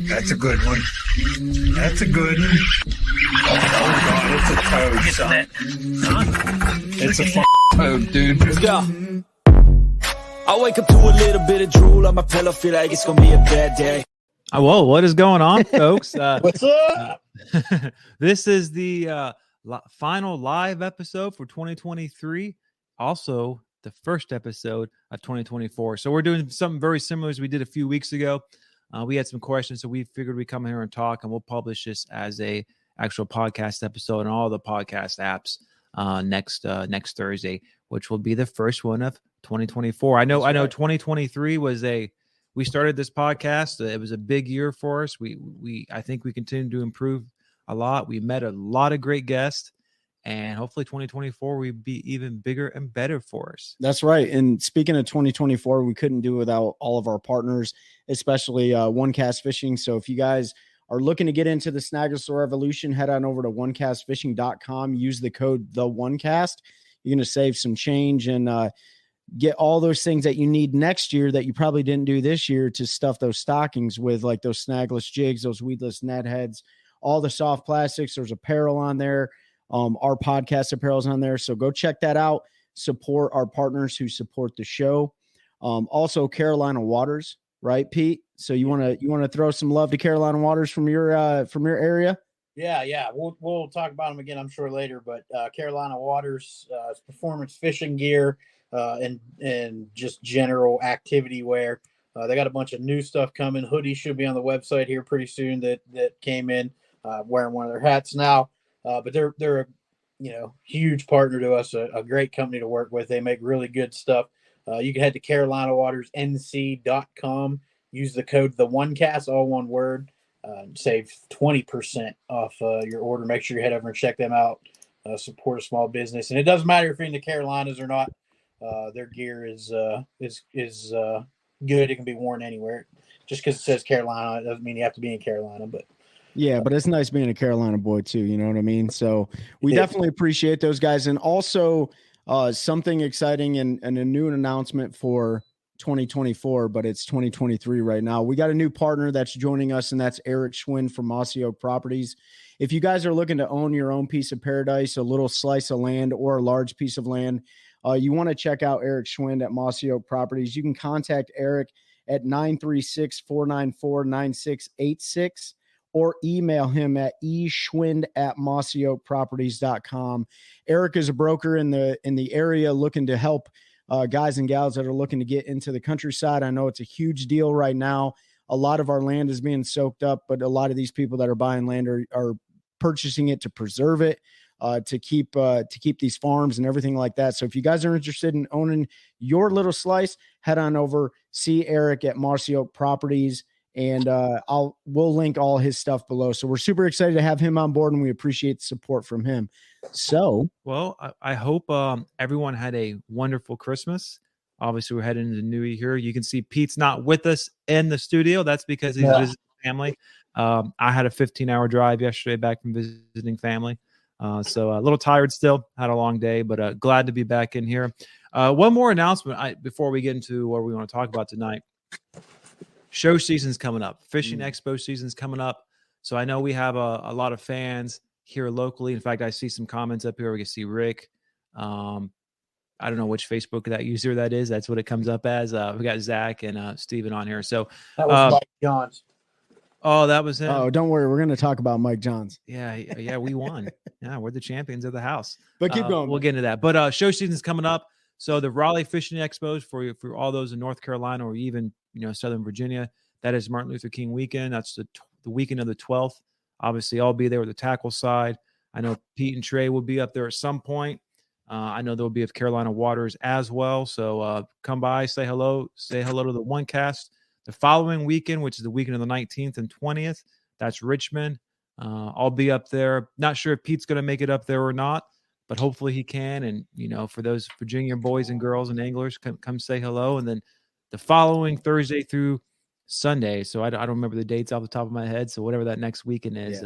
That's a good one. That's a good one. Oh, God, it's a toad, son. It's a toad, dude. Let's go. I wake up to a little bit of drool on my pillow, feel like it's going to be a bad day. Whoa, what is going on, folks? What's up? This is the final live episode for 2023. Also, the first episode of 2024. So we're doing something very similar as we did a few weeks ago. We had some questions, so we figured we'd come here and talk, and we'll publish this as a actual podcast episode on all the podcast apps next Thursday, which will be the first one of 2024. I know 2023 was we started this podcast. It was a big year for us. I think we continue to improve a lot. We met a lot of great guests, and hopefully 2024 will be even bigger and better for us. That's right. And speaking of 2024, we couldn't do without all of our partners, especially OneCast Fishing. So if you guys are looking to get into the snagless revolution, head on over to OneCastFishing.com. Use the code TheOneCast. You're going to save some change and get all those things that you need next year that you probably didn't do this year to stuff those stockings with, like those snagless jigs, those weedless net heads, all the soft plastics. There's apparel on there. Our podcast apparel is on there. So go check that out. Support our partners who support the show. Also Carolina Waters, right, Pete? So you want to throw some love to Carolina Waters from your area? Yeah. We'll talk about them again, I'm sure, later. But Carolina Waters, performance fishing gear, and just general activity wear. They got a bunch of new stuff coming. Hoodies should be on the website here pretty soon that came in. Wearing one of their hats now. But they're a huge partner to us, a great company to work with. They make really good stuff. You can head to CarolinaWatersNC.com. Use the code TheOneCast, all one word. Save 20% off your order. Make sure you head over and check them out. Support a small business, and it doesn't matter if you're in the Carolinas or not. Their gear is good. It can be worn anywhere. Just because it says Carolina, it doesn't mean you have to be in Carolina, but. Yeah, but it's nice being a Carolina boy too. You know what I mean? So we definitely appreciate those guys. And also something exciting and a new announcement for 2024, but it's 2023 right now. We got a new partner that's joining us, and that's Eric Schwind from Mossy Oak Properties. If you guys are looking to own your own piece of paradise, a little slice of land or a large piece of land, you want to check out Eric Schwind at Mossy Oak Properties. You can contact Eric at 936-494-9686. or email him at eschwind@mossyoakproperties.com. Eric is a broker in the area looking to help guys and gals that are looking to get into the countryside. I know it's a huge deal right now. A lot of our land is being soaked up, but a lot of these people that are buying land are purchasing it to preserve it, to keep these farms and everything like that. So if you guys are interested in owning your little slice, head on over, see Eric at Mossy Oak Properties. And we'll link all his stuff below. So we're super excited to have him on board, and we appreciate the support from him. So, well, I hope everyone had a wonderful Christmas. Obviously, we're heading into the new year. You can see Pete's not with us in the studio. That's because he's visiting family. I had a 15-hour drive yesterday back from visiting family. So a little tired still. Had a long day, but glad to be back in here. One more announcement before we get into what we want to talk about tonight. Show season's coming up. Fishing Expo season's coming up. So I know we have a lot of fans here locally. In fact, I see some comments up here. We can see Rick. I don't know which Facebook that user that is. That's what it comes up as. We got Zach and Steven on here. So that was Mike Johns. Oh, that was him. Oh, don't worry. We're going to talk about Mike Johns. Yeah, we won. Yeah, we're the champions of the house. But keep going. We'll get into that. But show season's coming up. So the Raleigh Fishing Expos for all those in North Carolina or even Southern Virginia, that is Martin Luther King weekend. That's the weekend of the 12th. Obviously, I'll be there with the tackle side. I know Pete and Trey will be up there at some point. I know they'll be with Carolina Waters as well. So come by, say hello to the OneCast. The following weekend, which is the weekend of the 19th and 20th, that's Richmond. I'll be up there. Not sure if Pete's going to make it up there or not, but hopefully he can. And, for those Virginia boys and girls and anglers, come say hello. And then the following Thursday through Sunday. So I don't remember the dates off the top of my head. So whatever that next weekend is,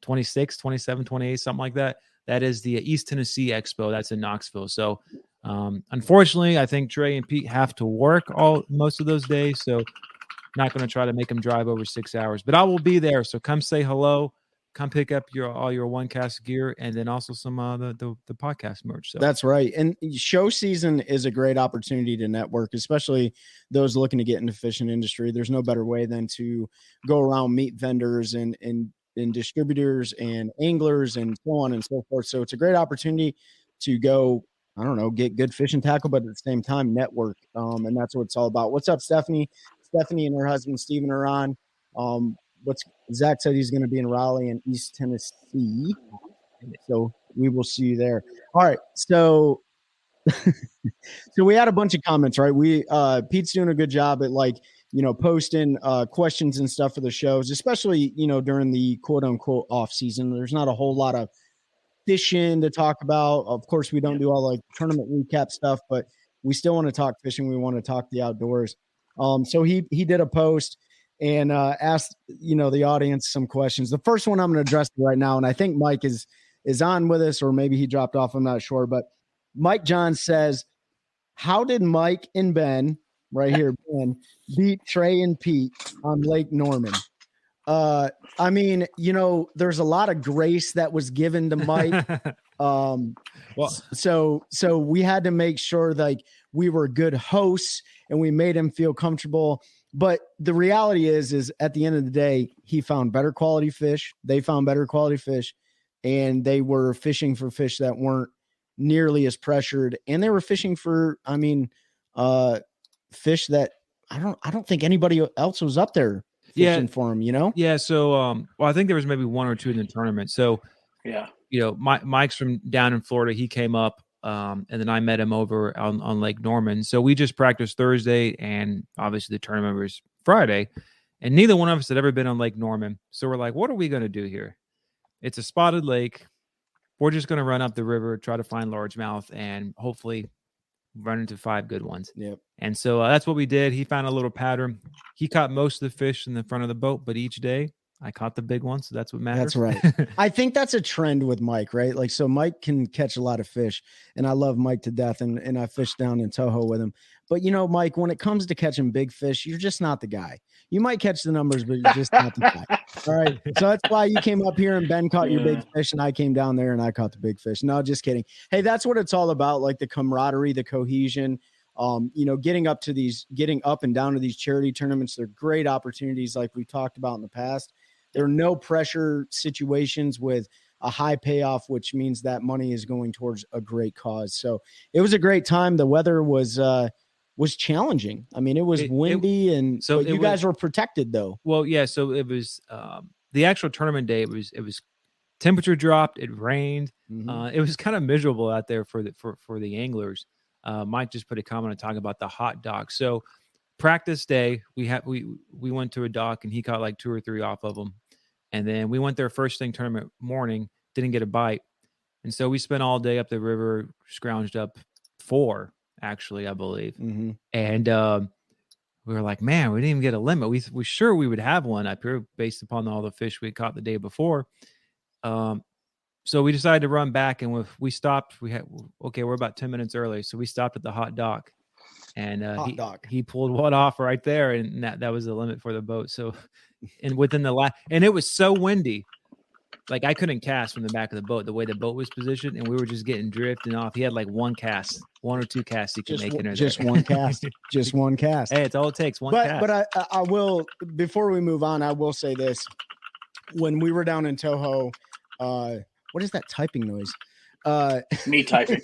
26, 27, 28, something like that. That is the East Tennessee Expo. That's in Knoxville. So unfortunately, I think Trey and Pete have to work most of those days. So Not going to try to make them drive over 6 hours, but I will be there. So come say hello. Come pick up all your OneCast gear, and then also some the podcast merch. So that's right. And show season is a great opportunity to network, especially those looking to get into the fishing industry. There's no better way than to go around, meet vendors and distributors and anglers and so on and so forth. So it's a great opportunity to go, I don't know, get good fishing tackle, but at the same time network. And that's what it's all about. What's up, Stephanie? Stephanie and her husband Steven are on. Zach said he's going to be in Raleigh and East Tennessee, so we will see you there. All right, so we had a bunch of comments, right? Pete's doing a good job at posting questions and stuff for the shows, especially during the quote unquote off season. There's not a whole lot of fishing to talk about. Of course, we don't do all tournament recap stuff, but we still want to talk fishing. We want to talk the outdoors. So he did a post and asked the audience some questions. The first one I'm going to address right now, and I think Mike is on with us, or maybe he dropped off. I'm not sure, but Mike John says, "How did Mike and Ben right here Ben beat Trey and Pete on Lake Norman?" I mean, there's a lot of grace that was given to Mike. So we had to make sure we were good hosts and we made him feel comfortable. But the reality is at the end of the day, he found better quality fish. They found better quality fish, and they were fishing for fish that weren't nearly as pressured. And they were fishing for, fish that I don't think anybody else was up there fishing for them, Yeah. So, I think there was maybe one or two in the tournament. So, yeah, Mike's from down in Florida. He came up. And then I met him over on Lake Norman. So we just practiced Thursday, and obviously the tournament was Friday, and neither one of us had ever been on Lake Norman. So we're like, what are we going to do here? It's a spotted lake. We're just going to run up the river, try to find largemouth, and hopefully run into 5 good ones. Yep. And so that's what we did. He found a little pattern. He caught most of the fish in the front of the boat, but each day I caught the big one, so that's what matters. That's right. I think that's a trend with Mike, right? So Mike can catch a lot of fish, and I love Mike to death, and I fished down in Toho with him. But, Mike, when it comes to catching big fish, you're just not the guy. You might catch the numbers, but you're just not the guy. All right? So that's why you came up here and Ben caught your big fish, and I came down there and I caught the big fish. No, just kidding. Hey, that's what it's all about, the camaraderie, the cohesion. Getting up and down to these charity tournaments. They're great opportunities like we talked about in the past. There are no pressure situations with a high payoff, which means that money is going towards a great cause. So it was a great time. The weather was challenging. I mean, it was windy, and so you guys were protected though. Well, yeah. So it was the actual tournament day. It was temperature dropped. It rained. Mm-hmm. It was kind of miserable out there for the anglers. Mike just put a comment and talking about the hot dock. So practice day, we went to a dock and he caught 2 or 3 off of them. And then we went there first thing tournament morning, didn't get a bite. And so we spent all day up the river, scrounged up 4, actually, I believe. Mm-hmm. And we were like, man, we didn't even get a limit. We sure we would have one up here based upon all the fish we caught the day before. So we decided to run back, and we stopped. We're about 10 minutes early. So we stopped at the hot dock. And he pulled one off right there, and that was the limit for the boat. So, and within and it was so windy, I couldn't cast from the back of the boat the way the boat was positioned, and we were just getting drifting off. He had 1 cast, 1 or 2 casts he could make in there. Just one cast, just one cast. Hey, it's all it takes. One cast. But I will, before we move on, I will say this: when we were down in Toho, what is that typing noise? Me typing.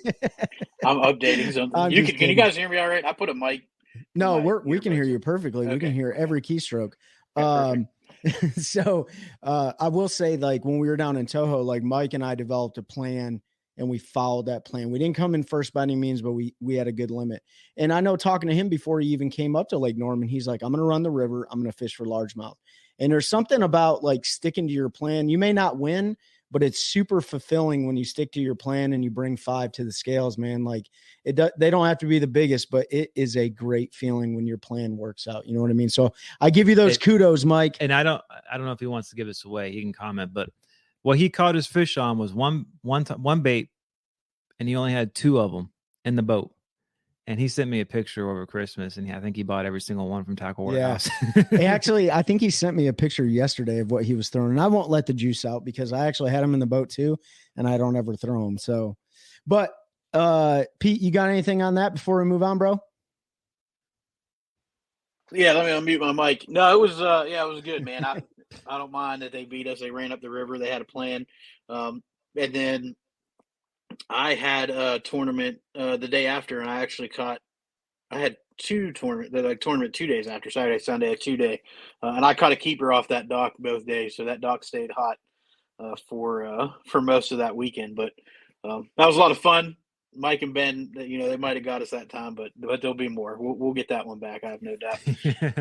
I'm updating something. Can you guys hear me all right? I put a mic. No, we can hear you perfectly. Okay. We can hear every keystroke. So I will say, when we were down in Toho, Mike and I developed a plan and we followed that plan. We didn't come in first by any means, but we had a good limit. And I know, talking to him before he even came up to Lake Norman, he's like, I'm going to run the river. I'm going to fish for largemouth. And there's something about sticking to your plan. You may not win, but it's super fulfilling when you stick to your plan and you bring 5 to the scales, man. They don't have to be the biggest, but it is a great feeling when your plan works out. You know what I mean? So I give you those kudos, Mike. And I don't know if he wants to give this away. He can comment, but what he caught his fish on was one bait, and he only had 2 of them in the boat. And he sent me a picture over Christmas, and I think he bought every single one from Tackle Warehouse. Actually, I think he sent me a picture yesterday of what he was throwing. And I won't let the juice out because I actually had him in the boat too, and I don't ever throw them. So, but Pete, you got anything on that before we move on, bro? Yeah, let me unmute my mic. No, it was it was good, man. I don't mind that they beat us. They ran up the river. They had a plan, and then I had a tournament the day after, and I actually caught. I had tournament 2 days after, Saturday, Sunday, a 2-day, and I caught a keeper off that dock both days. So that dock stayed hot for most of that weekend. But that was a lot of fun. Mike and Ben, they might have got us that time, but there'll be more. We'll get that one back. I have no doubt.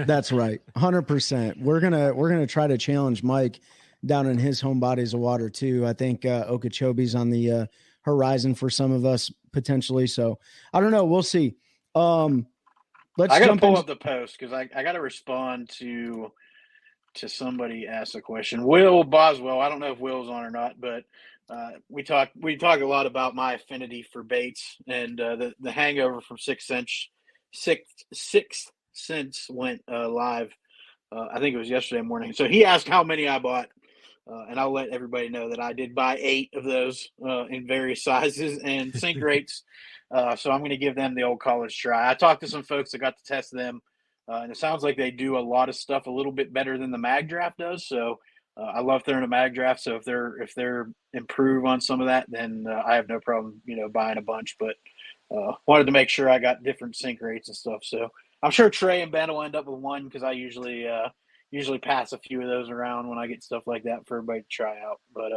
That's right, 100%. We're gonna try to challenge Mike down in his home bodies of water too. I think Okeechobee's on the horizon for some of us potentially. So I don't know. We'll see. I gotta pull up the post because I gotta respond to somebody asked a question. Will Boswell, I don't know if Will's on or not, but we talk a lot about my affinity for baits, and the hangover from Sixth Sense went live. I think it was yesterday morning. So he asked how many I bought, and I'll let everybody know that I did buy 8 of those in various sizes and sink rates. So I'm going to give them the old college try. I talked to some folks that got to test them, and it sounds like they do a lot of stuff a little bit better than the mag draft does. So I love throwing a mag draft. So if they're improve on some of that, then I have no problem, buying a bunch. But wanted to make sure I got different sink rates and stuff. So I'm sure Trey and Ben will end up with one because I usually pass a few of those around when I get stuff like that for everybody to try out. But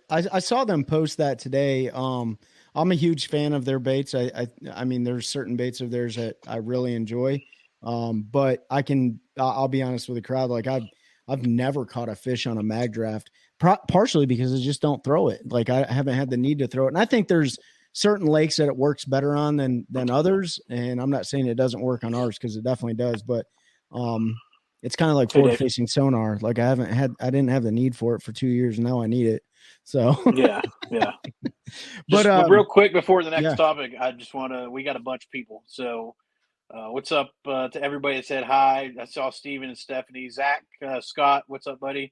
I saw them post that today. I'm a huge fan of their baits. I mean, there's certain baits of theirs that I really enjoy. But I'll be honest with the crowd. Like I've never caught a fish on a mag draft, partially because I just don't throw it. Like I haven't had the need to throw it. And I think there's certain lakes that it works better on than others. And I'm not saying it doesn't work on ours, because it definitely does, but it's kind of like forward facing sonar. Like I didn't have the need for it for 2 years. And now I need it. So yeah. But real quick before the next topic, I just we got a bunch of people. So what's up to everybody that said hi? I saw Steven and Stephanie. Zach, Scott, what's up, buddy?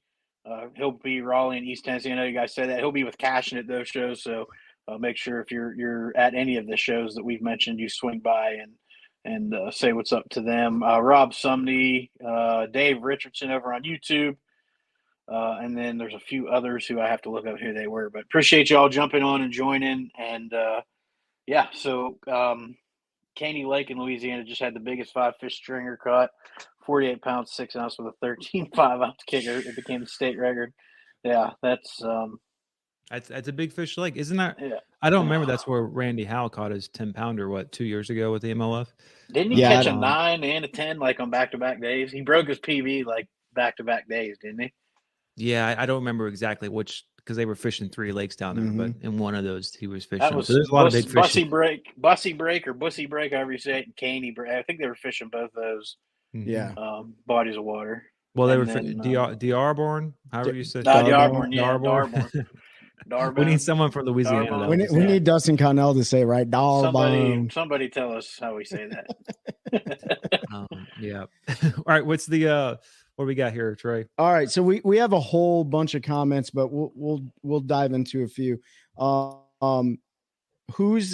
He'll be Raleigh and East Tennessee. I know you guys said that. He'll be with Cashin at those shows. So make sure if you're at any of the shows that we've mentioned, you swing by and say what's up to them. Rob Sumney, Dave Richardson over on YouTube. And then there's a few others who I have to look up who they were, but appreciate y'all jumping on and joining. And so Caney Lake in Louisiana just had the biggest 5-fish stringer caught, 48 pounds, 6 ounce with a 13 5-ounce kicker. It became the state record. Yeah, that's a big fish lake, isn't that? Yeah. I don't remember. That's where Randy Howell caught his 10-pounder 2 years ago with the MLF. Didn't he catch a 9 and a 10 like on back-to-back days? He broke his PB like back-to-back days, didn't he? Yeah, I don't remember exactly which, because they were fishing 3 lakes down there, but in one of those he was fishing. So there's a lot of big fish. Bussy break, however you say it, and Caney break. I think they were fishing both those. Yeah. Bodies of water. Well, they were D'Arborn, however you said. D'Arborn. We need someone from Louisiana. We need Dustin Connell to say, right? D'Arborn. Somebody tell us how we say that. Yeah. All right. What's the what do we got here, Trey? All right. So we have a whole bunch of comments, but we'll dive into a few. Who's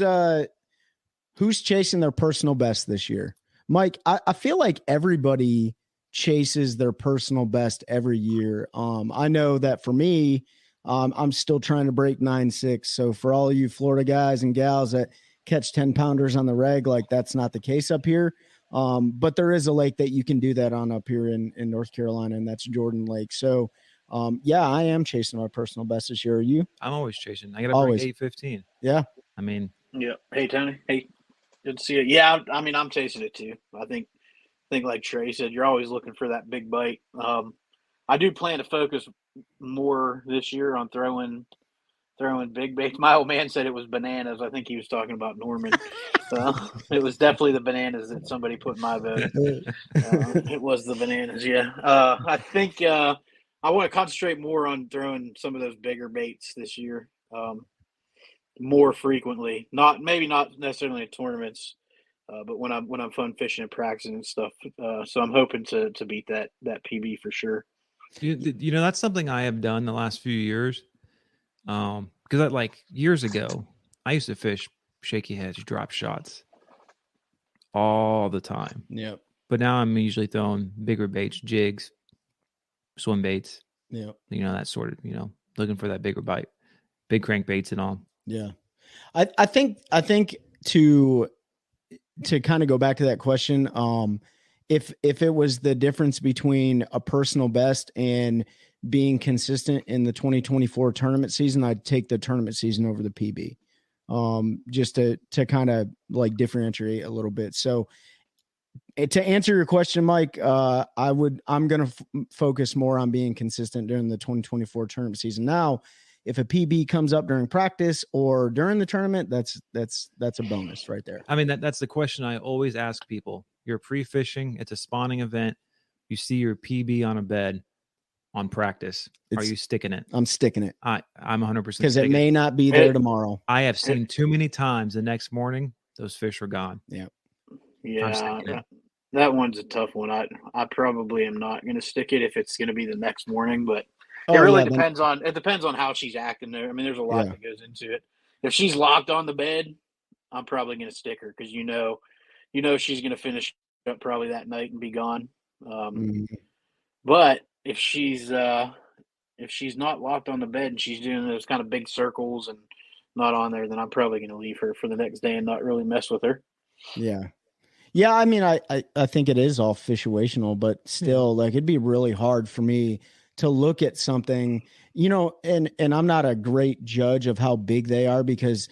chasing their personal best this year? Mike, I feel like everybody chases their personal best every year. I know that for me, I'm still trying to break 9.6. So for all of you Florida guys and gals that catch 10-pounders on the reg, like that's not the case up here. But there is a lake that you can do that on up here in North Carolina, and that's Jordan Lake. So I am chasing my personal best this year. Are you? I'm always chasing. I got to break 8.15. Yeah. I mean, yeah. Hey, Tony. Hey, good to see you. Yeah. I mean, I'm chasing it too. I think like Trey said, you're always looking for that big bite. I do plan to focus more this year on throwing big baits. My old man said it was bananas. I think he was talking about Norman. It was definitely the bananas that somebody put in my boat. It was the bananas. Yeah. I think I want to concentrate more on throwing some of those bigger baits this year. more frequently. Maybe not necessarily in tournaments, but when I'm fun fishing and practicing and stuff. So I'm hoping to beat that PB for sure. You know, that's something I have done the last few years. Because like years ago, I used to fish shaky heads, drop shots all the time. Yep. But now I'm usually throwing bigger baits, jigs, swim baits. Yep. You know, that sort of, looking for that bigger bite, big crankbaits and all. Yeah. I think to kind of go back to that question, if it was the difference between a personal best and being consistent in the 2024 tournament season, I'd take the tournament season over the PB. Just to kind of like differentiate a little bit. So to answer your question, Mike, I'm going to focus more on being consistent during the 2024 tournament season. Now, if a PB comes up during practice or during the tournament, that's a bonus right there. I mean, that's the question I always ask people. You're pre-fishing. It's a spawning event. You see your PB on a bed on practice. Are you sticking it? I'm sticking it. I'm 100% because it may not be there tomorrow. I have seen too many times the next morning those fish are gone. Yeah. Yeah. That one's a tough one. I probably am not going to stick it if it's going to be the next morning, but it really depends on how she's acting there. I mean, there's a lot that goes into it. If she's locked on the bed, I'm probably going to stick her because you know she's going to finish up probably that night and be gone. But if she's not locked on the bed and she's doing those kind of big circles and not on there, then I'm probably going to leave her for the next day and not really mess with her. Yeah. Yeah. I mean, I think it is all situational, but still, like, it'd be really hard for me to look at something, and I'm not a great judge of how big they are because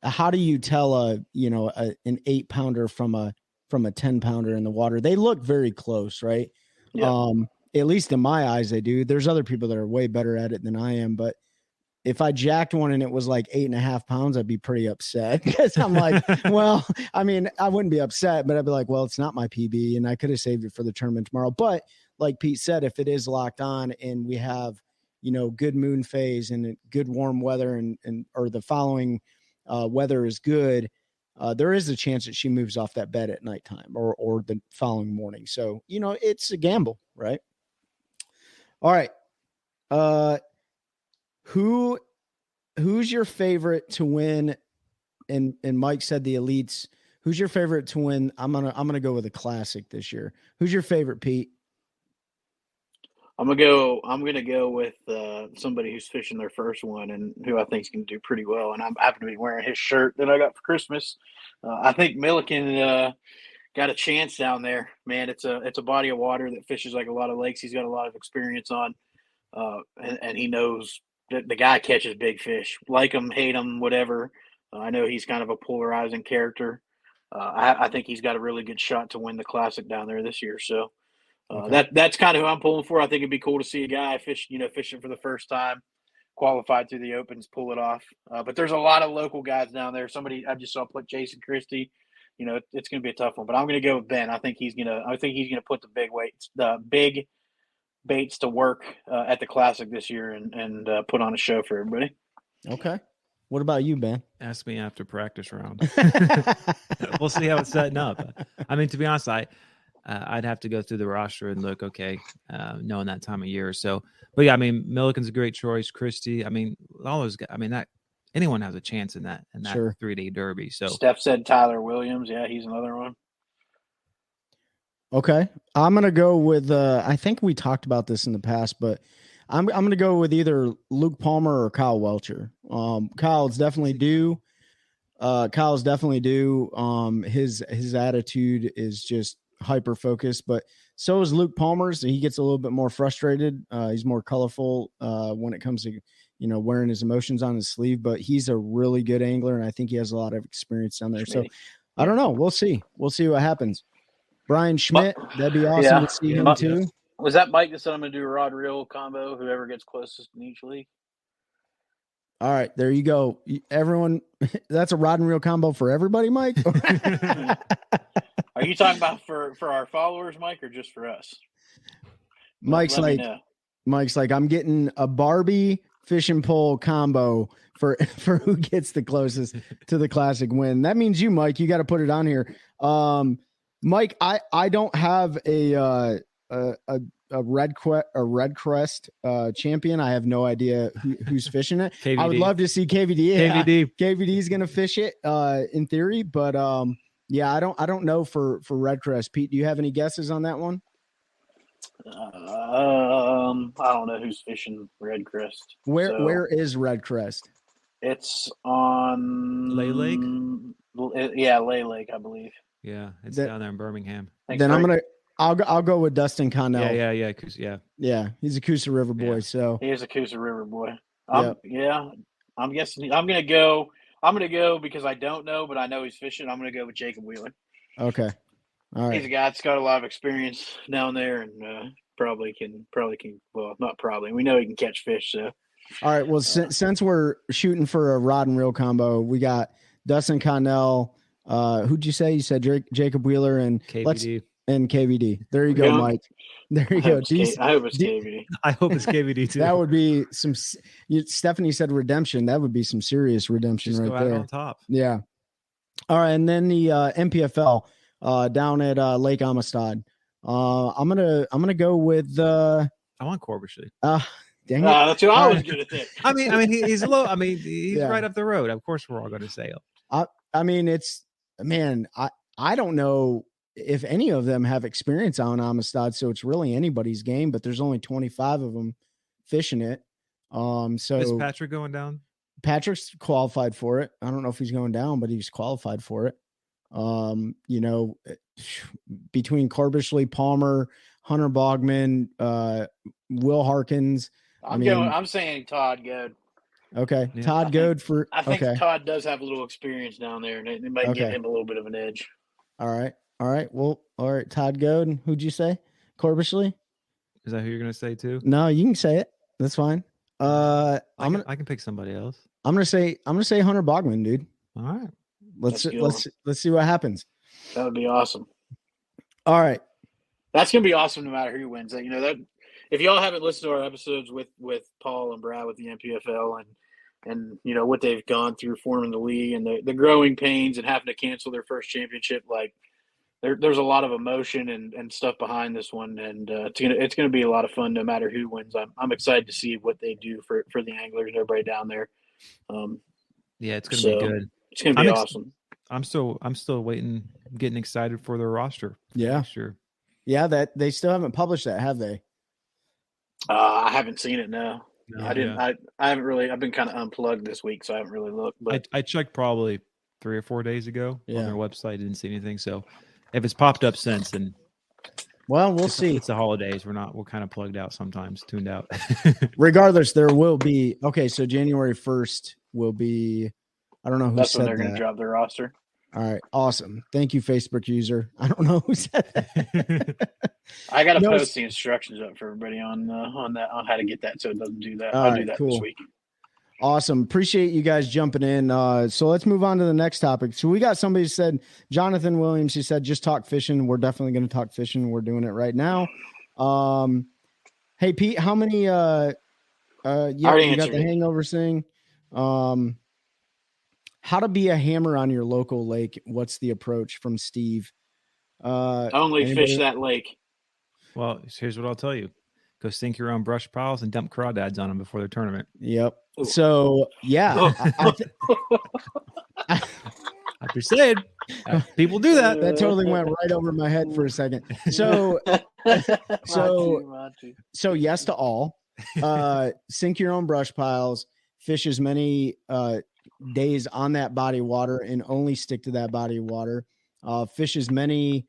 how do you tell an 8-pounder from a 10-pounder in the water? They look very close, right? Yeah. At least in my eyes, they do. There's other people that are way better at it than I am, but if I jacked one and it was like 8.5 pounds, I'd be pretty upset because I'm like, well, I mean, I wouldn't be upset, but I'd be like, well, it's not my PB and I could have saved it for the tournament tomorrow. But like Pete said, if it is locked on and we have, good moon phase and good warm weather or the following weather is good, there is a chance that she moves off that bed at nighttime or the following morning. So, it's a gamble, right? All right. Who's your favorite to win? And Mike said the elites. Who's your favorite to win? I'm gonna go with a classic this year. Who's your favorite, Pete? I'm gonna go with somebody who's fishing their first one and who I think is gonna do pretty well. And I happen to be wearing his shirt that I got for Christmas. I think Milliken got a chance down there. Man, it's a body of water that fishes like a lot of lakes. He's got a lot of experience on, and he knows that the guy catches big fish. Like him, hate him, whatever. I know he's kind of a polarizing character. I think he's got a really good shot to win the Classic down there this year. So that's kind of who I'm pulling for. I think it'd be cool to see a guy fishing for the first time, qualified through the Opens, pull it off. But there's a lot of local guys down there. Somebody I just saw put Jason Christie. It's going to be a tough one. But I'm going to go with Ben. I think he's going to put the big baits to work at the Classic this year and put on a show for everybody. Okay. What about you, Ben? Ask me after practice round. We'll see how it's setting up. I mean, to be honest, I'd have to go through the roster and look, okay, knowing that time of year. So, but yeah, I mean, Milliken's a great choice. Christie, I mean, all those guys, I mean, that anyone has a chance in that sure. 3-day derby. So Steph said Tyler Williams. Yeah, he's another one. Okay. I'm going to go with, I think we talked about this in the past, but I'm going to go with either Luke Palmer or Kyle Welcher. Kyle's definitely due. His attitude is just hyper focused, but so is Luke Palmer's. He gets a little bit more frustrated. He's more colorful when it comes to, wearing his emotions on his sleeve, but he's a really good angler. And I think he has a lot of experience down there. So I don't know. We'll see what happens. Brian Schmidt, that'd be awesome to see him too. Was that Mike that said I'm going to do a rod reel combo, whoever gets closest in each league? All right, there you go. Everyone, that's a rod and reel combo for everybody, Mike? Are you talking about for our followers, Mike, or just for us? Mike's like, I'm getting a Barbie fishing pole combo for who gets the closest to the classic win. That means you, Mike. You got to put it on here. Mike, I don't have a red crest champion. I have no idea who's fishing it. KVD. I would love to see KVD. Yeah, KVD is gonna fish it in theory, but yeah, I don't know for red crest. Pete, do you have any guesses on that one? I don't know who's fishing red crest. Where is red crest? It's on Lay Lake. Yeah, Lay Lake, I believe. Yeah, it's down there in Birmingham. Thanks, then I'll go with Dustin Connell. Yeah. He's a Coosa River boy. Yeah. So he is a Coosa River boy. I'm guessing I'm gonna go because I don't know, but I know he's fishing. I'm gonna go with Jacob Wheeler. Okay. All right. He's a guy that's got a lot of experience down there, and probably can. Well, not probably. We know he can catch fish. So. All right. Well, since we're shooting for a rod and reel combo, we got Dustin Connell. Who'd you say? You said Jacob Wheeler and KVD. And KVD. There you go, Mike. There you go. I hope it's KVD. I hope it's KVD too. That would be some. Stephanie said redemption. That would be some serious redemption. Just right go out there. on top. Yeah. All right, and then the MPFL down at Lake Amistad. I'm gonna go with. I want Corbishley. Dang it. That's who I was gonna think. I mean, he's low. I mean, he's right up the road. Of course, we're all going to say him. I mean, I don't know if any of them have experience on Amistad, so it's really anybody's game. But there's only 25 of them fishing it. So is Patrick going down? Patrick's qualified for it. I don't know if he's going down, but he's qualified for it. Between Corbishley, Palmer, Hunter Bogman, Will Harkins. I'm saying Todd Goad. Okay. Yeah. Todd Goad for. I think Todd does have a little experience down there, and it might give him a little bit of an edge. All right. Well, all right. Todd Goad. Who'd you say? Corbishley? Is that who you're going to say too? No, you can say it. That's fine. I can pick somebody else. I'm gonna say Hunter Bogman, dude. All right. Let's see what happens. That would be awesome. All right. That's gonna be awesome no matter who wins. You know that if y'all haven't listened to our episodes with Paul and Brad with the MPFL and you know what they've gone through forming the league and the growing pains and having to cancel their first championship, like there's a lot of emotion and stuff behind this one, and it's gonna be a lot of fun no matter who wins. I'm excited to see what they do for the anglers and everybody down there. Yeah, it's gonna be good. It's gonna be awesome. I'm still waiting, getting excited for their roster. Yeah, sure. Yeah, that they still haven't published that, have they? I haven't seen it. No, I didn't. Yeah. I haven't really. I've been kind of unplugged this week, so I haven't really looked. But I checked probably 3 or 4 days ago on Yeah. their website. Didn't see anything. So if it's popped up since, then Well, we'll see. It's the holidays. We're kind of plugged out sometimes, tuned out. Regardless, there will be. Okay, so January 1st will be. I don't know who that's said when they're going that. to drop their roster. All right, awesome. Thank you, Facebook user. I don't know who said that. I got to No, post the instructions up for everybody on how to get that, so it doesn't do that. All I'll right, do that cool. this week. Awesome. Appreciate you guys jumping in. So let's move on to the next topic. So we got somebody who said, Jonathan Williams, he said, just talk fishing. We're definitely going to talk fishing. We're doing it right now. Hey, Pete, how many, you got the Hangovers thing. How to be a hammer on your local lake. What's the approach from Steve? Only anybody? fish that lake. Well, here's what I'll tell you. Go sink your own brush piles and dump crawdads on them before their tournament. Yep. So, yeah. I'm just saying, people do that. That totally went right over my head for a second. So yes to all. Sink your own brush piles, fish as many days on that body of water and only stick to that body of water. Fish as many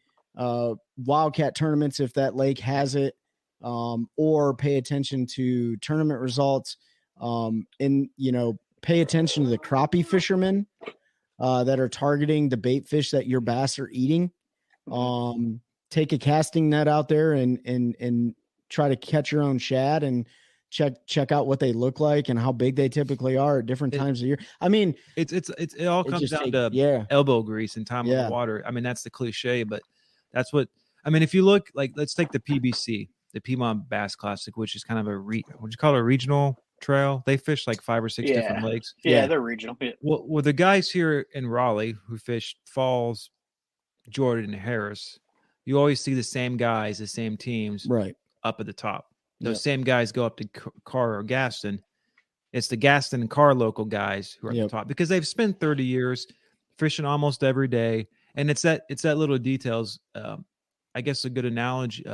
wildcat tournaments if that lake has it, or pay attention to tournament results. And pay attention to the crappie fishermen that are targeting the bait fish that your bass are eating. Take a casting net out there and try to catch your own shad and check out what they look like and how big they typically are at different times of year. I mean, it all comes down to elbow grease and time on the water. I mean, that's the cliche, but that's what I mean. If you look, like, let's take the PBC, the Piedmont Bass Classic, which is kind of a regional trail. They fish like 5 or 6 different lakes. Yeah, they're regional. Yeah. Well, the guys here in Raleigh who fish Falls, Jordan, and Harris, you always see the same guys, the same teams, Right. up at the top. Those same guys go up to Carr or Gaston. It's the Gaston and Carr local guys who are at the top because they've spent 30 years fishing almost every day, and it's that little details. I guess a good analogy,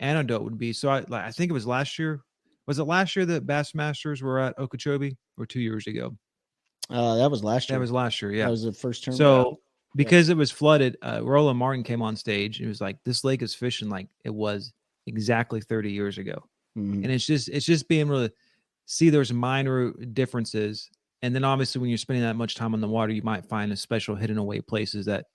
anecdote would be. So I think it was last year. Was it last year that Bassmasters were at Okeechobee, or 2 years ago? That was last year. That was last year. Yeah, that was the first term. So because it was flooded, Roland Martin came on stage and he was like, "This lake is fishing like it was exactly 30 years ago," and it's just being really see there's minor differences, and then obviously when you're spending that much time on the water, you might find a special hidden away places that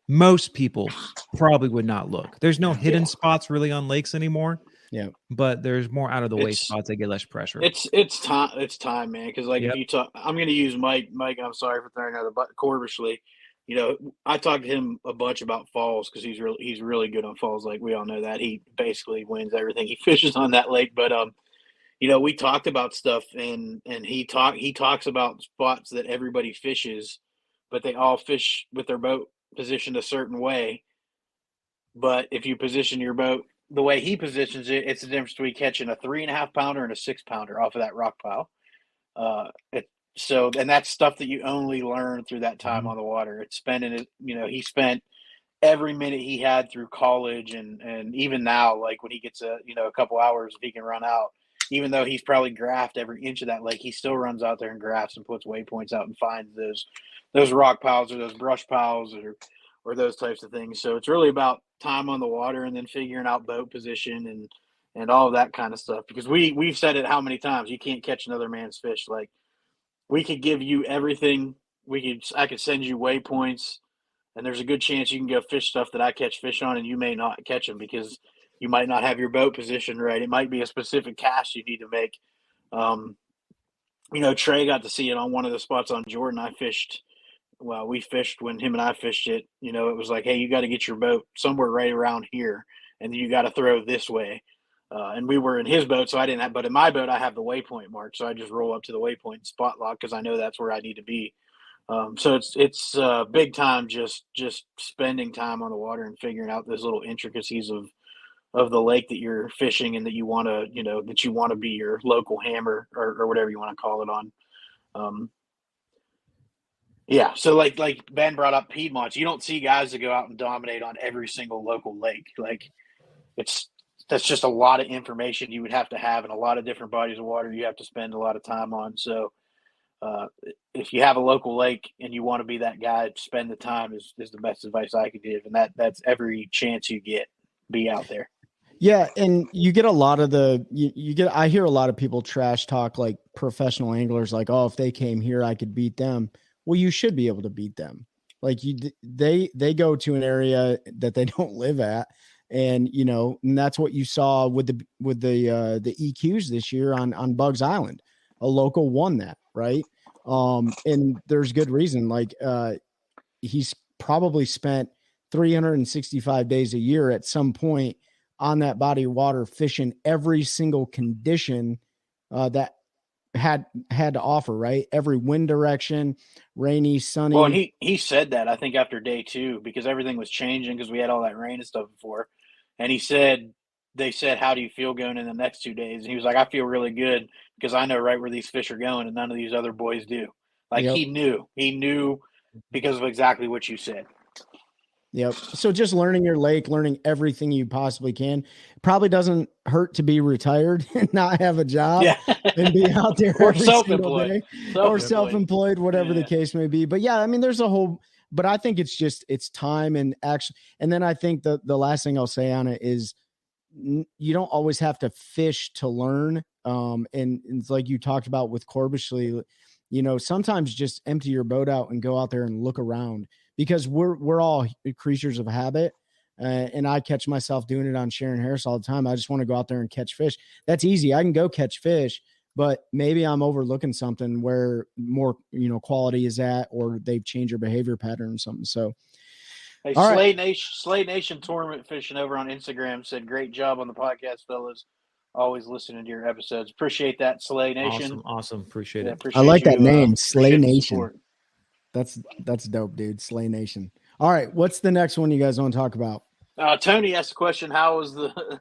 most people probably would not look. There's no hidden spots really on lakes anymore. Yeah, but there's more out of the way spots that get less pressure. It's time, man. Because like if you talk, I'm going to use Mike. I'm sorry for throwing another Corbishley. You know, I talked to him a bunch about Falls because he's really good on Falls. Like we all know that he basically wins everything he fishes on that lake. But you know, we talked about stuff, and he talks about spots that everybody fishes, but they all fish with their boat positioned a certain way. But if you position your boat the way he positions it, it's the difference between catching a 3.5 pounder and a 6 pounder off of that rock pile. And that's stuff that you only learn through that time on the water. It's spending it, you know, he spent every minute he had through college and even now, like when he gets a couple hours, if he can run out, even though he's probably graphed every inch of that lake, he still runs out there and graphs and puts waypoints out and finds those rock piles or those brush piles or those types of things. So it's really about time on the water and then figuring out boat position and all of that kind of stuff. Because we've said it how many times, you can't catch another man's fish. Like we could give you everything. I could send you waypoints, and there's a good chance you can go fish stuff that I catch fish on and you may not catch them because you might not have your boat positioned right. It might be a specific cast you need to make. You know, Trey got to see it on one of the spots on Jordan. We fished when him and I fished it. You know, it was like, hey, you got to get your boat somewhere right around here, and then you got to throw this way. And we were in his boat, so I didn't have. But in my boat, I have the waypoint marked, so I just roll up to the waypoint and spot lock because I know that's where I need to be. So it's big time, just spending time on the water and figuring out those little intricacies of the lake that you're fishing and that you want to be your local hammer or whatever you want to call it on. Yeah. So like Ben brought up Piedmonts, you don't see guys that go out and dominate on every single local lake. Like that's just a lot of information you would have to have and a lot of different bodies of water you have to spend a lot of time on. So if you have a local lake and you want to be that guy, spend the time is the best advice I could give. And that's every chance you get, be out there. Yeah, and you get a lot of I hear a lot of people trash talk like professional anglers, like, oh, if they came here, I could beat them. Well, you should be able to beat them. Like they go to an area that they don't live at, and and that's what you saw with the EQs this year on Bugs Island. A local won that, right? And there's good reason. Like he's probably spent 365 days a year at some point on that body of water, fishing every single condition that had to offer, right? Every wind direction, rainy, sunny. Well, and he said that, I think, after day 2, because everything was changing because we had all that rain and stuff before. And they said, how do you feel going in the next 2 days? And he was like, I feel really good because I know right where these fish are going and none of these other boys do. Like he knew because of exactly what you said. Yep. So just learning your lake, learning everything you possibly can. Probably doesn't hurt to be retired and not have a job and be out there or self-employed. Or self-employed, whatever the case may be. But yeah, I mean, there's a whole, but I think it's time and action. And then I think the last thing I'll say on it is you don't always have to fish to learn. And it's like you talked about with Corbishley, sometimes just empty your boat out and go out there and look around. Because we're all creatures of habit, and I catch myself doing it on Sharon Harris all the time. I just want to go out there and catch fish. That's easy. I can go catch fish, but maybe I'm overlooking something where more quality is at, or they've changed their behavior pattern or something. So, hey, Slade Nation Tournament Fishing over on Instagram said, "Great job on the podcast, fellas. always listening to your episodes. Appreciate that, Slay Nation. Awesome. Appreciate it. I like that name, Slay appreciate the Nation. support. That's dope, dude. Slay Nation. All right, what's the next one you guys want to talk about? Tony asked a question. How was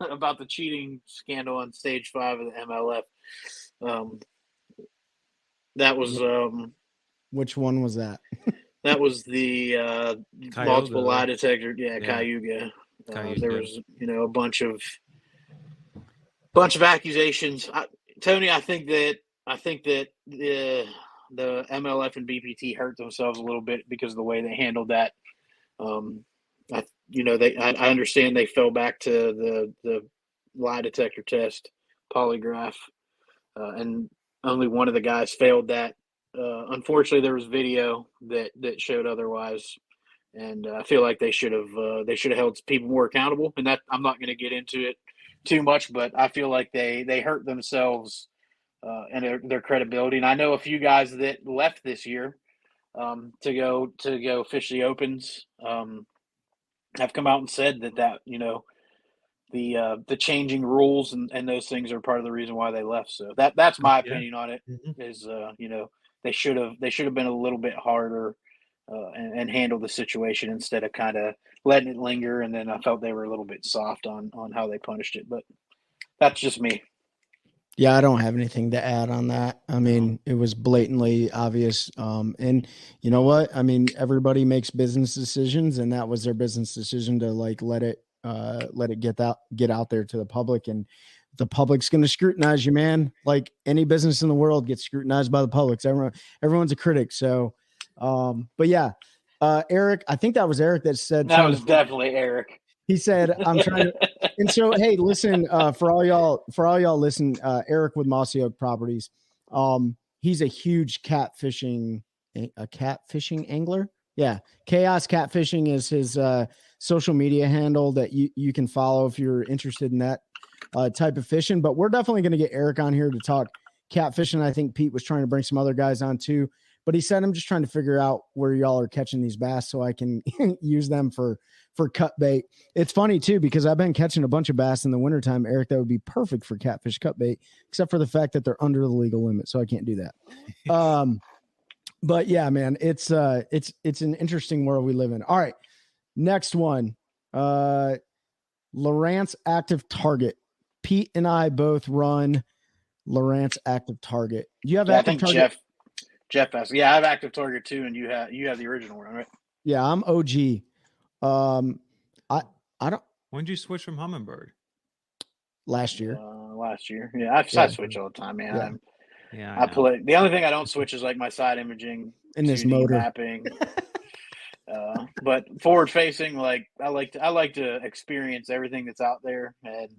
about the cheating scandal on stage 5 of the MLF? That was which one was that? That was the multiple lie detector. Yeah, Cayuga. There was a bunch of accusations. Tony, I think that the MLF and BPT hurt themselves a little bit because of the way they handled that. I understand they fell back to the lie detector test, polygraph, and only one of the guys failed that. Unfortunately, there was video that showed otherwise, and I feel like they should have held people more accountable. And that I'm not going to get into it too much, but I feel like they hurt themselves and their credibility. And I know a few guys that left this year to go fish the opens. Have come out and said that the changing rules and those things are part of the reason why they left. So that's my opinion on it. Is they should have been a little bit harder and handle the situation instead of kind of letting it linger. And then I felt they were a little bit soft on how they punished it, but that's just me. Yeah, I don't have anything to add on that. I mean, it was blatantly obvious. And you know what? I mean, everybody makes business decisions, and that was their business decision to let it get out there to the public, and the public's going to scrutinize you, man. Like any business in the world gets scrutinized by the public. So everyone's a critic. So, but yeah, Eric, I think that was Eric that said that was definitely Eric. He said, I'm trying to, and so, hey, listen, for all y'all listen, Eric with Mossy Oak Properties. He's a huge catfishing angler. Yeah. Chaos Catfishing is his, social media handle that you can follow if you're interested in that, type of fishing, but we're definitely going to get Eric on here to talk catfishing. I think Pete was trying to bring some other guys on too, but he said, I'm just trying to figure out where y'all are catching these bass so I can use them for cut bait. It's funny too, because I've been catching a bunch of bass in the wintertime, Eric, that would be perfect for catfish cut bait, except for the fact that they're under the legal limit. So I can't do that. But yeah, man, it's an interesting world we live in. All right. Next one. Lowrance Active Target. Pete and I both run Lowrance Active Target. Do you have Active Target? Jeff has. Yeah, I have Active Target too, and you have the original one, right? Yeah, I'm OG. I don't. When did you switch from Humminbird? Last year. Yeah, I switch all the time, man. Yeah. I play. The only thing I don't switch is like my side imaging and this motor mapping. But forward facing, like I like to experience everything that's out there, and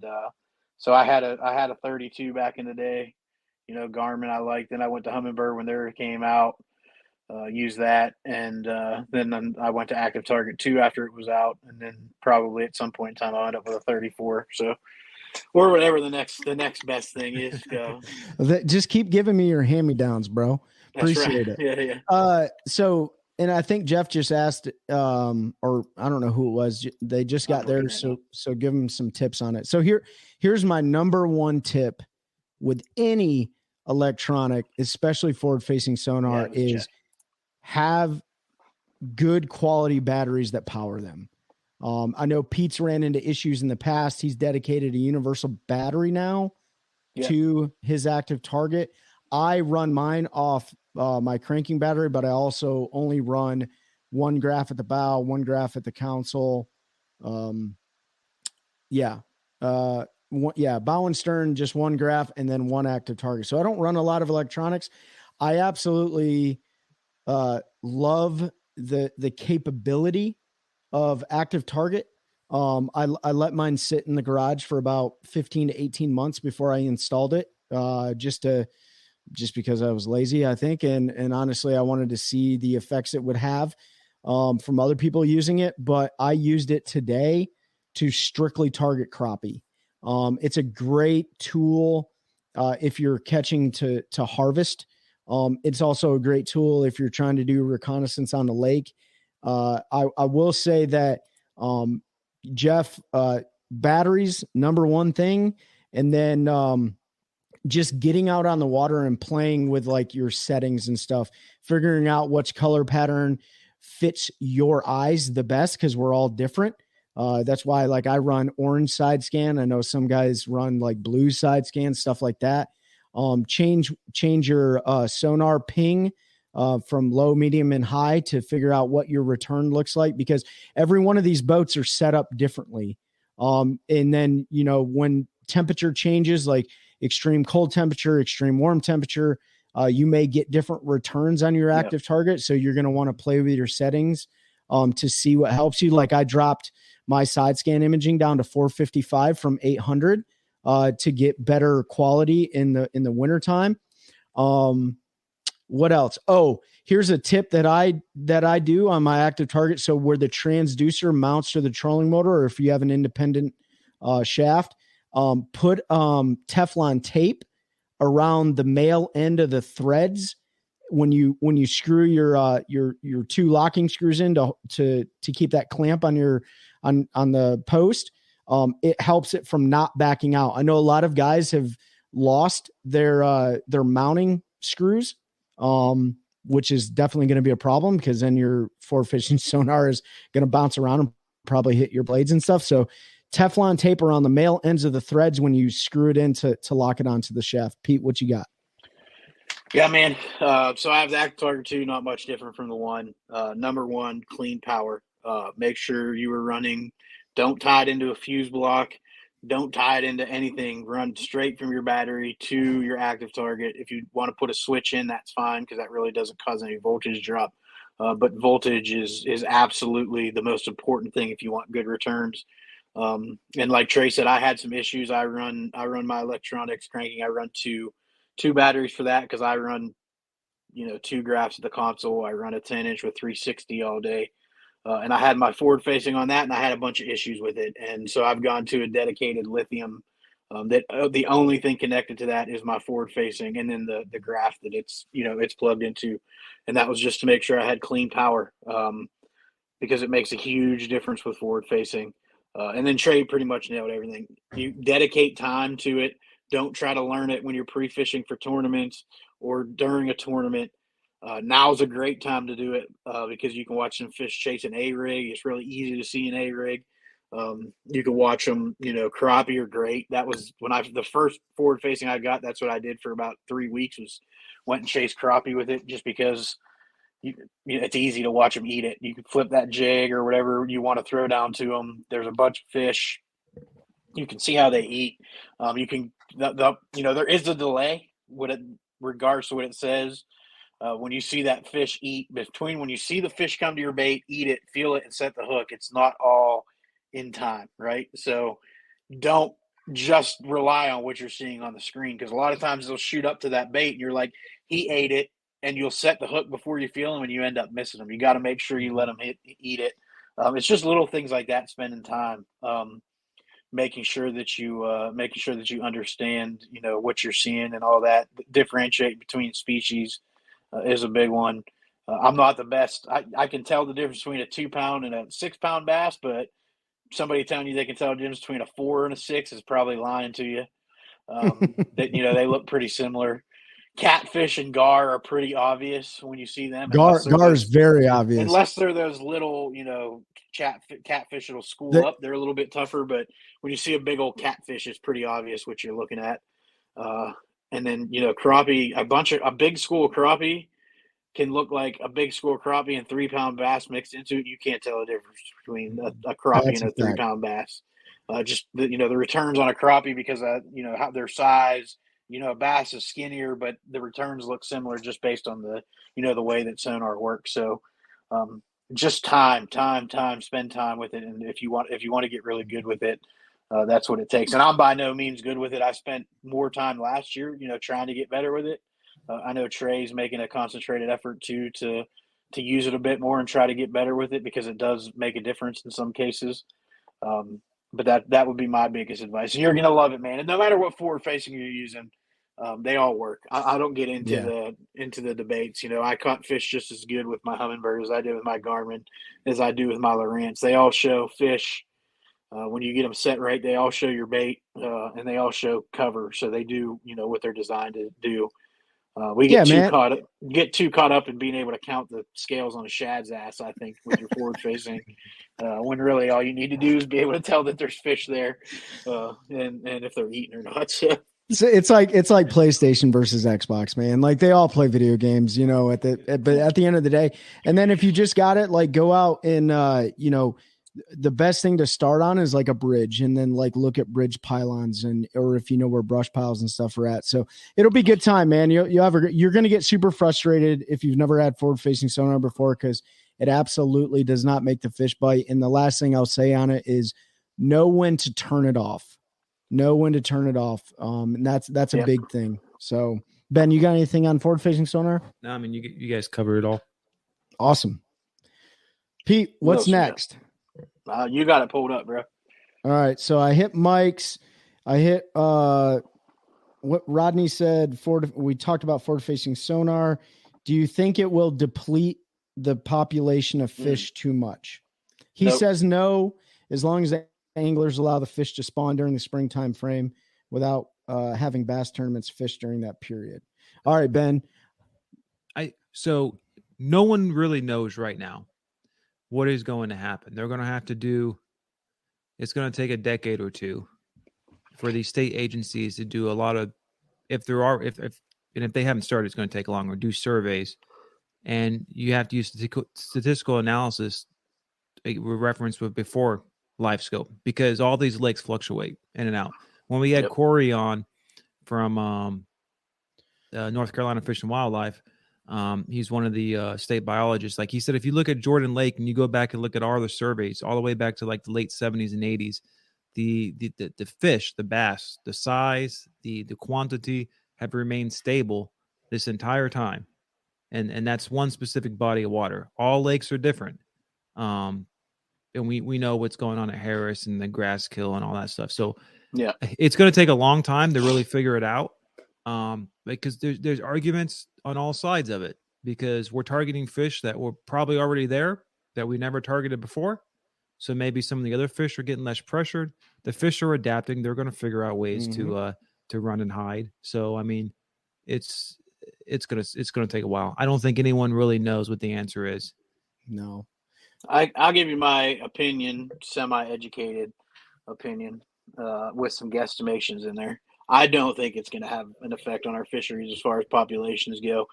so I had a 32 back in the day. Garmin I liked. Then I went to Humminbird when they came out. Use that, and then I went to Active Target 2 after it was out, and then probably at some point in time I'll end up with a 34. So, or whatever the next best thing is. Just keep giving me your hand-me-downs, bro. Appreciate it. Yeah. So, and I think Jeff just asked, or I don't know who it was. They just got there, so give them some tips on it. So here's my number one tip with any electronic, especially forward-facing sonar, is have good quality batteries that power them. I know Pete's ran into issues in the past. He's dedicated a universal battery now to his Active Target. I run mine off my cranking battery, but I also only run one graph at the bow, one graph at the console. Bow and stern, just one graph, and then one Active Target. So I don't run a lot of electronics. I absolutely love the capability of Active Target. I let mine sit in the garage for about 15 to 18 months before I installed it, just because I was lazy, I think. And honestly, I wanted to see the effects it would have from other people using it. But I used it today to strictly target crappie. It's a great tool if you're catching to harvest. It's also a great tool if you're trying to do reconnaissance on the lake. I will say that, Jeff, batteries, number one thing. And then just getting out on the water and playing with like your settings and stuff, figuring out which color pattern fits your eyes the best, because we're all different. That's why like I run orange side scan. I know some guys run like blue side scan, stuff like that. Change your sonar ping from low, medium, and high to figure out what your return looks like, because every one of these boats are set up differently. And then, you know, when temperature changes, like extreme cold temperature, extreme warm temperature, you may get different returns on your active target. So you're going to want to play with your settings to see what helps you. Like I dropped my side scan imaging down to 455 from 800 to get better quality in the wintertime. What else? Oh, here's a tip that I do on my active target. So where the transducer mounts to the trolling motor, or if you have an independent shaft, put Teflon tape around the male end of the threads when you screw your two locking screws in to keep that clamp on the post. It helps it from not backing out. I know a lot of guys have lost their mounting screws, which is definitely going to be a problem, because then your forward fishing sonar is going to bounce around and probably hit your blades and stuff. So Teflon tape around the male ends of the threads when you screw it in to lock it onto the shaft. Pete, what you got? Yeah, man. So I have the active target 2, not much different from the 1. Number 1, clean power. Make sure you are running. Don't tie it into a fuse block. Don't tie it into anything. Run straight from your battery to your active target. If you want to put a switch in, that's fine, because that really doesn't cause any voltage drop. But voltage is absolutely the most important thing if you want good returns. And like Trey said, I had some issues. I run my electronics cranking. I run two batteries for that, because I run, 2 graphs at the console. I run a 10-inch with 360 all day. And I had my forward facing on that, and I had a bunch of issues with it. And so I've gone to a dedicated lithium that the only thing connected to that is my forward facing, and then the graph that it's plugged into. And that was just to make sure I had clean power, because it makes a huge difference with forward facing. And then Trey pretty much nailed everything. You dedicate time to it. Don't try to learn it when you're pre-fishing for tournaments or during a tournament. Now's a great time to do it because you can watch some fish chase an A-rig. It's really easy to see an A-rig. You can watch them, crappie are great. That was when the first forward facing I got, that's what I did for about 3 weeks, was went and chased crappie with it, just because it's easy to watch them eat it. You can flip that jig or whatever you want to throw down to them. There's a bunch of fish. You can see how they eat. You can, there is a delay regards to what it says. When you see that fish eat, between when you see the fish come to your bait, eat it, feel it, and set the hook, it's not all in time, right? So don't just rely on what you're seeing on the screen, because a lot of times they'll shoot up to that bait and you're like, he ate it, and you'll set the hook before you feel them and you end up missing them. You got to make sure you let them eat it. It's just little things like that, spending time, making sure that you understand, what you're seeing and all that. Differentiate between species is a big one. I'm not the best. I can tell the difference between a 2-pound and a 6-pound bass, but somebody telling you they can tell the difference between a 4 and a 6 is probably lying to you. That they look pretty similar. Catfish and gar are pretty obvious when you see them. Gar is very obvious. Unless they're those little, catfish that'll school up. They're a little bit tougher, but when you see a big old catfish, it's pretty obvious what you're looking at. And then, crappie, a big school of crappie can look like a big school of crappie and 3-pound bass mixed into it. You can't tell the difference between a crappie and a 3-pound bass. Just the returns on a crappie, because how their size. A bass is skinnier, but the returns look similar just based on the the way that sonar works. So just time, spend time with it. And if you want to get really good with it, that's what it takes. And I'm by no means good with it. I spent more time last year, trying to get better with it. I know Trey's making a concentrated effort to use it a bit more and try to get better with it, because it does make a difference in some cases. But that would be my biggest advice. And you're going to love it, man. And no matter what forward facing you're using, they all work. I don't get into the debates. I caught fish just as good with my Humminbird as I did with my Garmin, as I do with my Lowrance. They all show fish When you get them set right, they all show your bait and they all show cover. So they do, what they're designed to do. We Yeah, get too caught up in being able to count the scales on a shad's ass, I think, with your forward facing, when really all you need to do is be able to tell that there's fish there, and if they're eating or not. So it's like PlayStation versus Xbox, man. Like they all play video games, but at the end of the day, and then if you just got it, like go out and the best thing to start on is like a bridge, and then like look at bridge pylons or if you know where brush piles and stuff are at. So it'll be a good time, man. You're going to get super frustrated if you've never had forward facing sonar before, because it absolutely does not make the fish bite. And the last thing I'll say on it is know when to turn it off. And that's a big thing. So Ben, you got anything on forward facing sonar? No, I mean, you guys cover it all. Awesome. Pete, what's next? You got it pulled up, bro. All right. So I hit Mike's. I hit what Rodney said. We talked about forward facing sonar. Do you think it will deplete the population of fish too much? He says no, as long as the anglers allow the fish to spawn during the springtime frame without having bass tournaments fish during that period. All right, Ben. So no one really knows right now what is going to happen. They're going to have to it's going to take a decade or two for these state agencies to do a lot of, if they haven't started, it's going to take longer, do surveys. And you have to use statistical analysis we referenced with before live scope, because all these lakes fluctuate in and out. When we had Corey on from North Carolina Fish and Wildlife, he's one of the state biologists. Like he said, if you look at Jordan Lake and you go back and look at all the surveys all the way back to like the late 70s and 80s, the fish, the bass, the size, the quantity have remained stable this entire time. And that's one specific body of water. All lakes are different. And we know what's going on at Harris and the Grasskill and all that stuff. So yeah, it's going to take a long time to really figure it out. Because there's arguments on all sides of it, because we're targeting fish that were probably already there that we never targeted before. So maybe some of the other fish are getting less pressured. The fish are adapting. They're going to figure out ways to run and hide. So, I mean, it's going to take a while. I don't think anyone really knows what the answer is. No. I'll give you my opinion, semi-educated opinion, with some guesstimations in there. I don't think it's going to have an effect on our fisheries as far as populations go.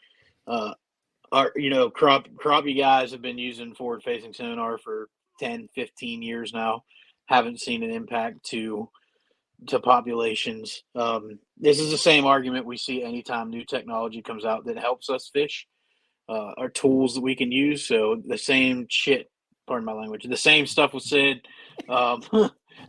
Crappie guys have been using forward-facing sonar for 10, 15 years now. Haven't seen an impact to populations. This is the same argument we see anytime new technology comes out that helps us fish, are tools that we can use. So the same shit, pardon my language, the same stuff was said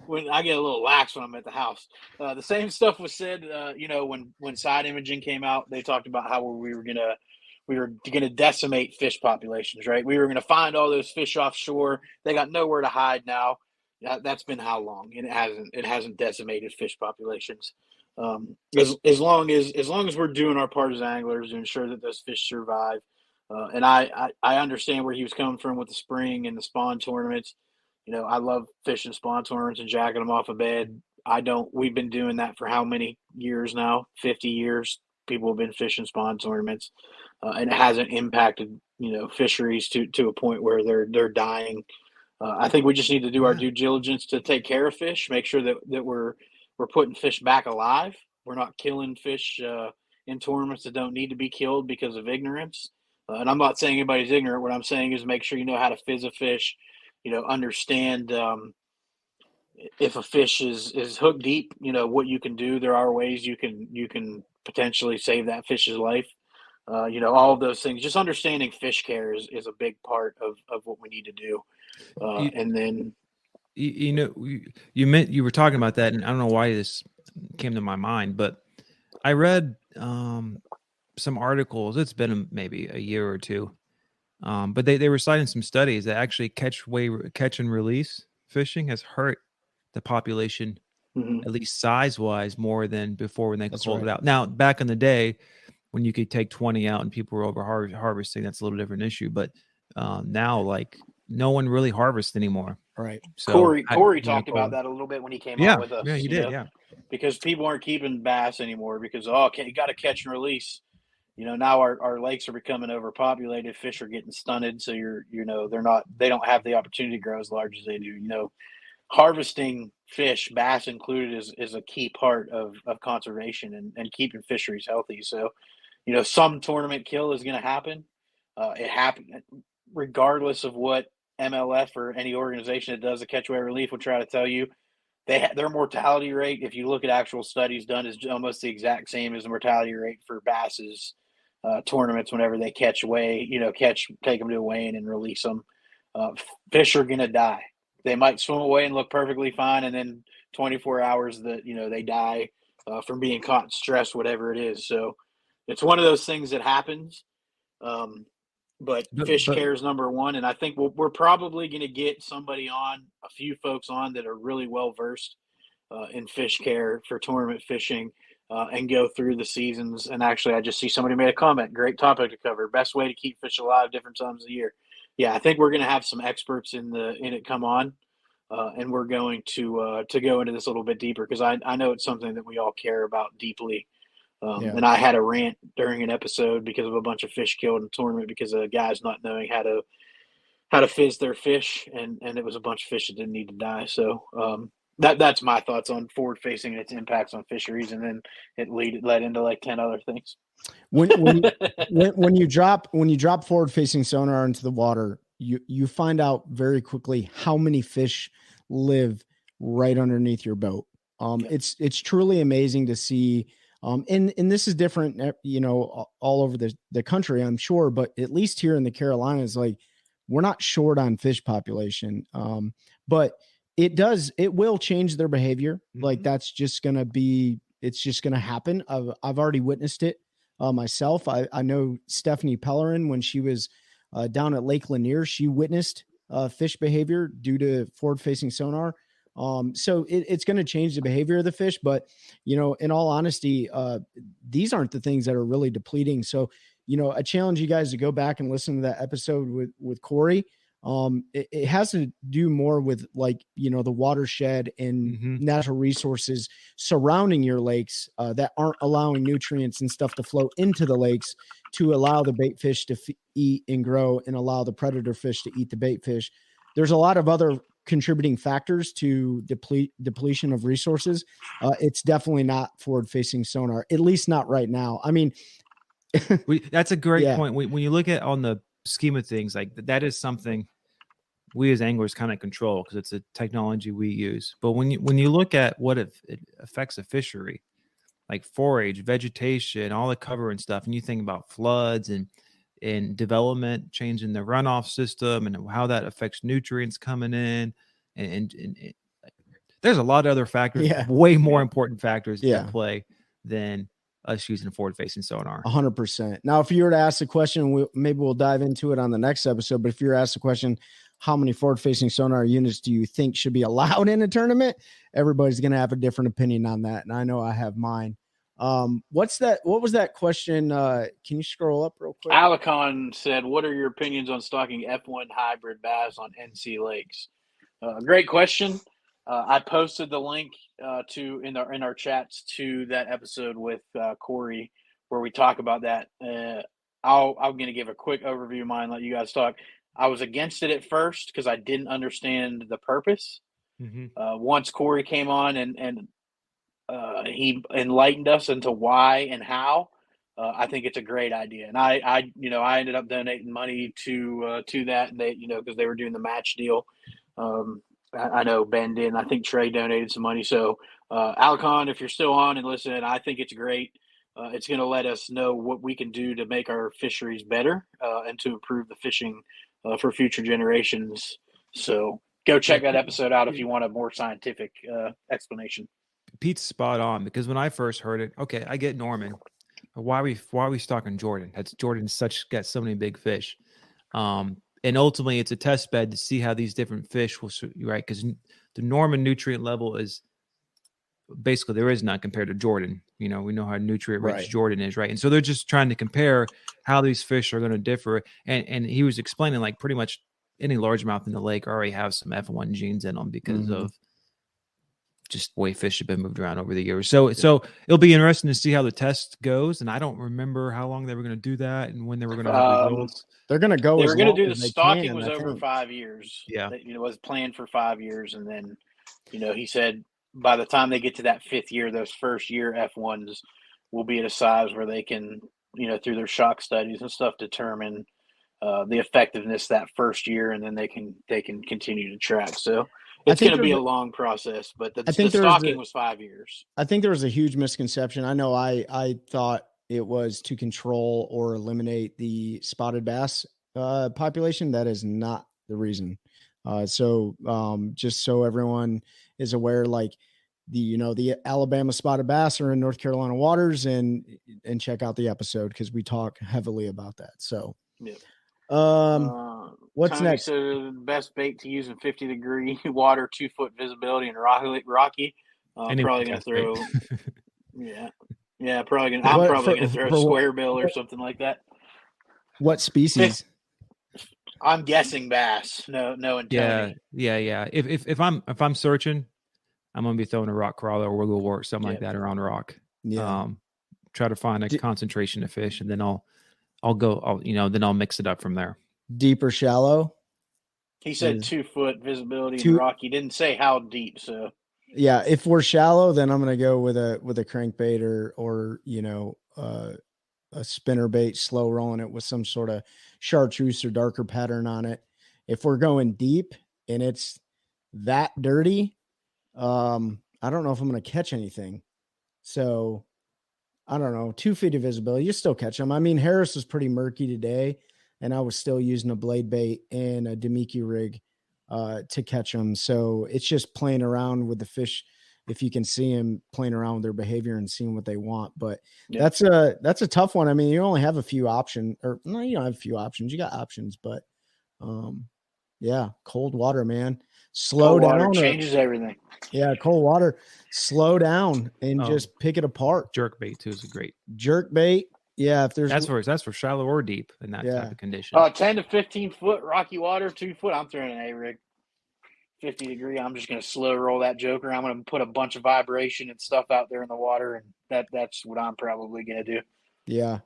when I get a little lax when I'm at the house. The same stuff was said, when side imaging came out. They talked about how we were gonna decimate fish populations, right? We were gonna find all those fish offshore. They got nowhere to hide now. That's been how long? And it hasn't decimated fish populations. As long as we're doing our part as anglers to ensure that those fish survive. And I understand where he was coming from with the spring and the spawn tournaments. I love fishing spawn tournaments and jacking them off a bed. We've been doing that for how many years now? 50 years. People have been fishing spawn tournaments, and it hasn't impacted, fisheries to a point where they're dying. I think we just need to do our due diligence to take care of fish, make sure that we're putting fish back alive. We're not killing fish in tournaments that don't need to be killed because of ignorance. And I'm not saying anybody's ignorant. What I'm saying is make sure you know how to fizz a fish, understand if a fish is hook deep, what you can do. There are ways you can potentially save that fish's life. All of those things. Just understanding fish care is a big part of what we need to do. And then, you were talking about that, and I don't know why this came to my mind, but I read some articles. It's been maybe a year or two, but they were citing some studies that actually catch and release fishing has hurt the population, at least size wise, more than before when they could hold it out. Now, back in the day, when you could take 20 out and people were over harvesting, that's a little different issue. But now, like, no one really harvests anymore. Right. So Corey talked about that a little bit when he came on with us. Yeah, he did. Yeah. Because people aren't keeping bass anymore because, you got to catch and release. Now our lakes are becoming overpopulated. Fish are getting stunted. So they don't have the opportunity to grow as large as they do. Harvesting fish, bass included, is a key part of conservation and keeping fisheries healthy. So, some tournament kill is going to happen. It happened regardless of what MLF or any organization that does a catchway relief will try to tell you. Their mortality rate, if you look at actual studies done, is almost the exact same as the mortality rate for basses tournaments whenever they catch take them to a weigh-in and release them. Fish are going to die. They might swim away and look perfectly fine, and then 24 hours they die from being caught in stress, whatever it is. So it's one of those things that happens. But fish care is number one, and I think we're probably going to get a few folks on that are really well versed in fish care for tournament fishing, and go through the seasons. And actually, I just see somebody made a comment. Great topic to cover. Best way to keep fish alive different times of the year. Yeah, I think we're going to have some experts in it come on, and we're going to go into this a little bit deeper because I know it's something that we all care about deeply. And I had a rant during an episode because of a bunch of fish killed in a tournament because of guys not knowing how to fizz their fish, and it was a bunch of fish that didn't need to die. So that's my thoughts on forward facing and its impacts on fisheries, and then it led into like 10 other things. When you drop forward facing sonar into the water, you find out very quickly how many fish live right underneath your boat. It's truly amazing to see. And this is different, all over the country, I'm sure, but at least here in the Carolinas, like, we're not short on fish population. But it will change their behavior. Mm-hmm. Like, that's just going to happen. I've already witnessed it myself. I know Stephanie Pellerin, when she was down at Lake Lanier, she witnessed fish behavior due to forward facing sonar. So it's going to change the behavior of the fish, but, in all honesty, these aren't the things that are really depleting. So, I challenge you guys to go back and listen to that episode with Corey. It has to do more with, like, the watershed and natural resources surrounding your lakes that aren't allowing nutrients and stuff to flow into the lakes to allow the bait fish to eat and grow and allow the predator fish to eat the bait fish. There's a lot of other contributing factors to depletion of resources. It's definitely not forward facing sonar, at least not right now. I mean, that's a great point. When you look at on the scheme of things, like, that is something we as anglers kind of control because it's a technology we use. But when you look at what it affects a fishery, like forage, vegetation, all the cover and stuff, and you think about floods and development, changing the runoff system and how that affects nutrients coming in. And there's a lot of other factors, way more important factors at play than us using forward-facing sonar. 100%. Now, if you were to ask the question, maybe we'll dive into it on the next episode, but if you're asked the question, how many forward-facing sonar units do you think should be allowed in a tournament? Everybody's going to have a different opinion on that, and I know I have mine. What was that question? Can you scroll up real quick? Alicon said, what are your opinions on stocking F1 hybrid bass on NC lakes? Great question. I posted the link in our chats to that episode with Corey where we talk about that. I'm going to give a quick overview of mine, let you guys talk. I was against it at first because I didn't understand the purpose. Once Corey came on and he enlightened us into why and how. I think it's a great idea, and I ended up donating money to that, and they, because they were doing the match deal. I know Ben did, and I think Trey donated some money. So, Alicon, if you're still on and listening, I think it's great. It's going to let us know what we can do to make our fisheries better and to improve the fishing for future generations. So, go check that episode out if you want a more scientific explanation. Pete's spot on, because when I first heard it, okay, I get Norman. Why are we stocking Jordan? Jordan's got so many big fish. And ultimately it's a test bed to see how these different fish will, right? Because the Norman nutrient level is basically, there is none compared to Jordan. We know how nutrient rich Jordan is, right? And so they're just trying to compare how these fish are going to differ. And he was explaining, like, pretty much any largemouth in the lake already have some F1 genes in them because of just the way fish have been moved around over the years. So it'll be interesting to see how the test goes. And I don't remember how long they were going to do that and when they were going to have results. They're going to go. They were going to do as the they stalking can, was I over think. 5 years. Yeah. That, was planned for 5 years. And then, he said by the time they get to that 5th year, those first year F1s will be at a size where they can, through their shock studies and stuff, determine the effectiveness that first year, and then they can continue to track. So it's going to be a long process, but the stalking was 5 years. I think there was a huge misconception. I know I thought it was to control or eliminate the spotted bass population. That is not the reason. So just so everyone is aware, like the Alabama spotted bass are in North Carolina waters, and check out the episode because we talk heavily about that. So, what's Tony next? said best bait to use in 50-degree water, 2-foot visibility, and rocky. I'm probably going to throw. Probably going. I'm probably going to throw a square bill or something like that. What species? I'm guessing bass. No, and Tony. Yeah. If I'm searching, I'm going to be throwing a rock crawler or wiggle wart, something like that around rock. Yeah. Try to find a concentration of fish, and then I'll mix it up from there. Deep or shallow? He said 2-foot visibility and rock. He didn't say how deep. So yeah, if we're shallow, then I'm going to go with a crankbait or a spinner bait, slow rolling it with some sort of chartreuse or darker pattern on it. If we're going deep and it's that dirty, I don't know if I'm going to catch anything. So I don't know, 2 feet of visibility, you still catch them. I mean, Harris was pretty murky today, and I was still using a blade bait and a Demiki rig to catch them. So it's just playing around with the fish. If you can see them playing around with their behavior and seeing what they want, but that's a tough one. I mean, you only have a few options, or no, you don't have a few options. You got options, but cold water, man. Slow down. Water changes everything. Yeah, cold water. Slow down and just pick it apart. Jerk bait too is a great jerk bait. Yeah, if there's that's for shallow or deep in that type of condition. 10 to 15 foot rocky water, 2 foot. I'm throwing an A-rig. 50-degree. I'm just going to slow roll that joker. I'm going to put a bunch of vibration and stuff out there in the water, and that's what I'm probably going to do. Yeah.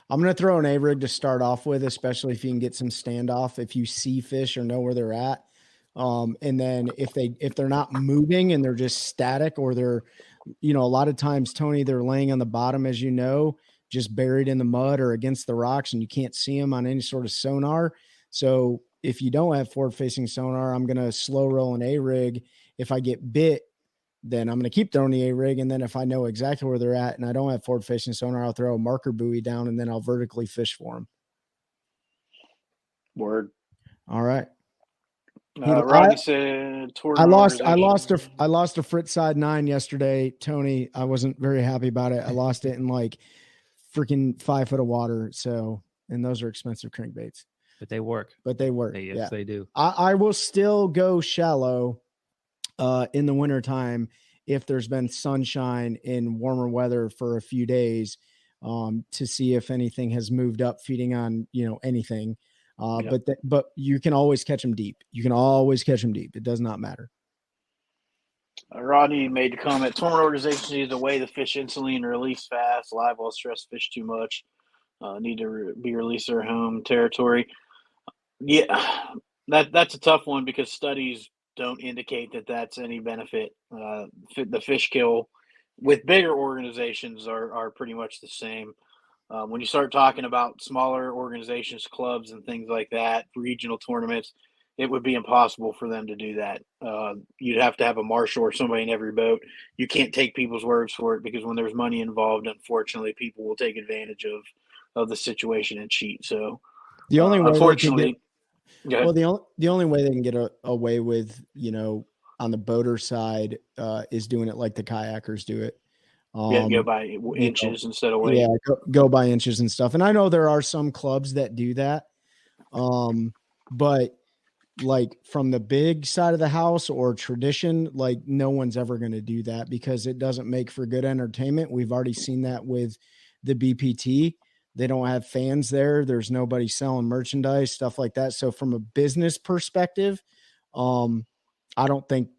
I'm going to throw an A-rig to start off with, especially if you can get some standoff, if you see fish or know where they're at. And then if they're not moving and they're just static, or they're, a lot of times, Tony, they're laying on the bottom, as you know, just buried in the mud or against the rocks, and you can't see them on any sort of sonar. So if you don't have forward facing sonar, I'm going to slow roll an A-rig. If I get bit, then I'm going to keep throwing the A-rig. And then if I know exactly where they're at and I don't have forward facing sonar, I'll throw a marker buoy down, and then I'll vertically fish for them. Word. All right. Rodney said, I lost a Fritz side 9 yesterday, Tony. I wasn't very happy about it. I lost it in like freaking 5 foot of water. So, and those are expensive crankbaits. But they work. Yes, they do. I will still go shallow in the wintertime if there's been sunshine in warmer weather for a few days to see if anything has moved up feeding on, anything. But you can always catch them deep. It does not matter. Rodney made the comment, tournament organizations need to weigh the fish insulin and release fast. Live well stress fish too much. Need to be released their home territory. Yeah, that's a tough one because studies don't indicate that that's any benefit. The fish kill with bigger organizations are pretty much the same. When you start talking about smaller organizations, clubs, and things like that, regional tournaments, it would be impossible for them to do that. You'd have to have a marshal or somebody in every boat. You can't take people's words for it because when there's money involved, unfortunately, people will take advantage of the situation and cheat. So the only way unfortunately, the only way they can get away with, on the boater side is doing it like the kayakers do it. Go by inches instead of weight. Yeah, go by inches and stuff. And I know there are some clubs that do that. But like from the big side of the house or tradition, like no one's ever going to do that because it doesn't make for good entertainment. We've already seen that with the BPT. They don't have fans there. There's nobody selling merchandise, stuff like that. So from a business perspective, I don't think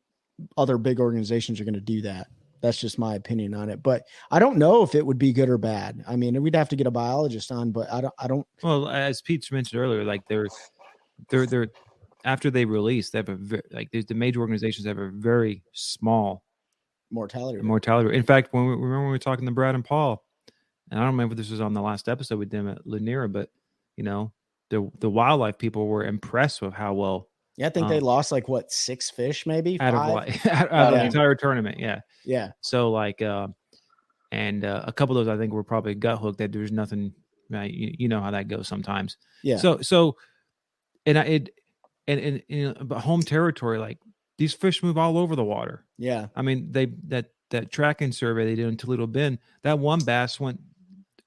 other big organizations are going to do that. That's just my opinion on it. But I don't know if it would be good or bad. I mean, we'd have to get a biologist on, but I don't. Well, as Pete mentioned earlier, like they're after they release, they have the major organizations have a very small mortality rate. In fact, when we were talking to Brad and Paul, and I don't remember if this was on the last episode with them at Lanier, but the wildlife people were impressed with how well. Yeah, I think they lost 6 fish, maybe out 5? out of the entire tournament. Yeah. Yeah. So and a couple of those I think were probably gut hooked. That there's nothing. You know how that goes sometimes. Yeah. So and but home territory, like these fish move all over the water. Yeah. I mean, that tracking survey they did in Toledo Bend, that one bass went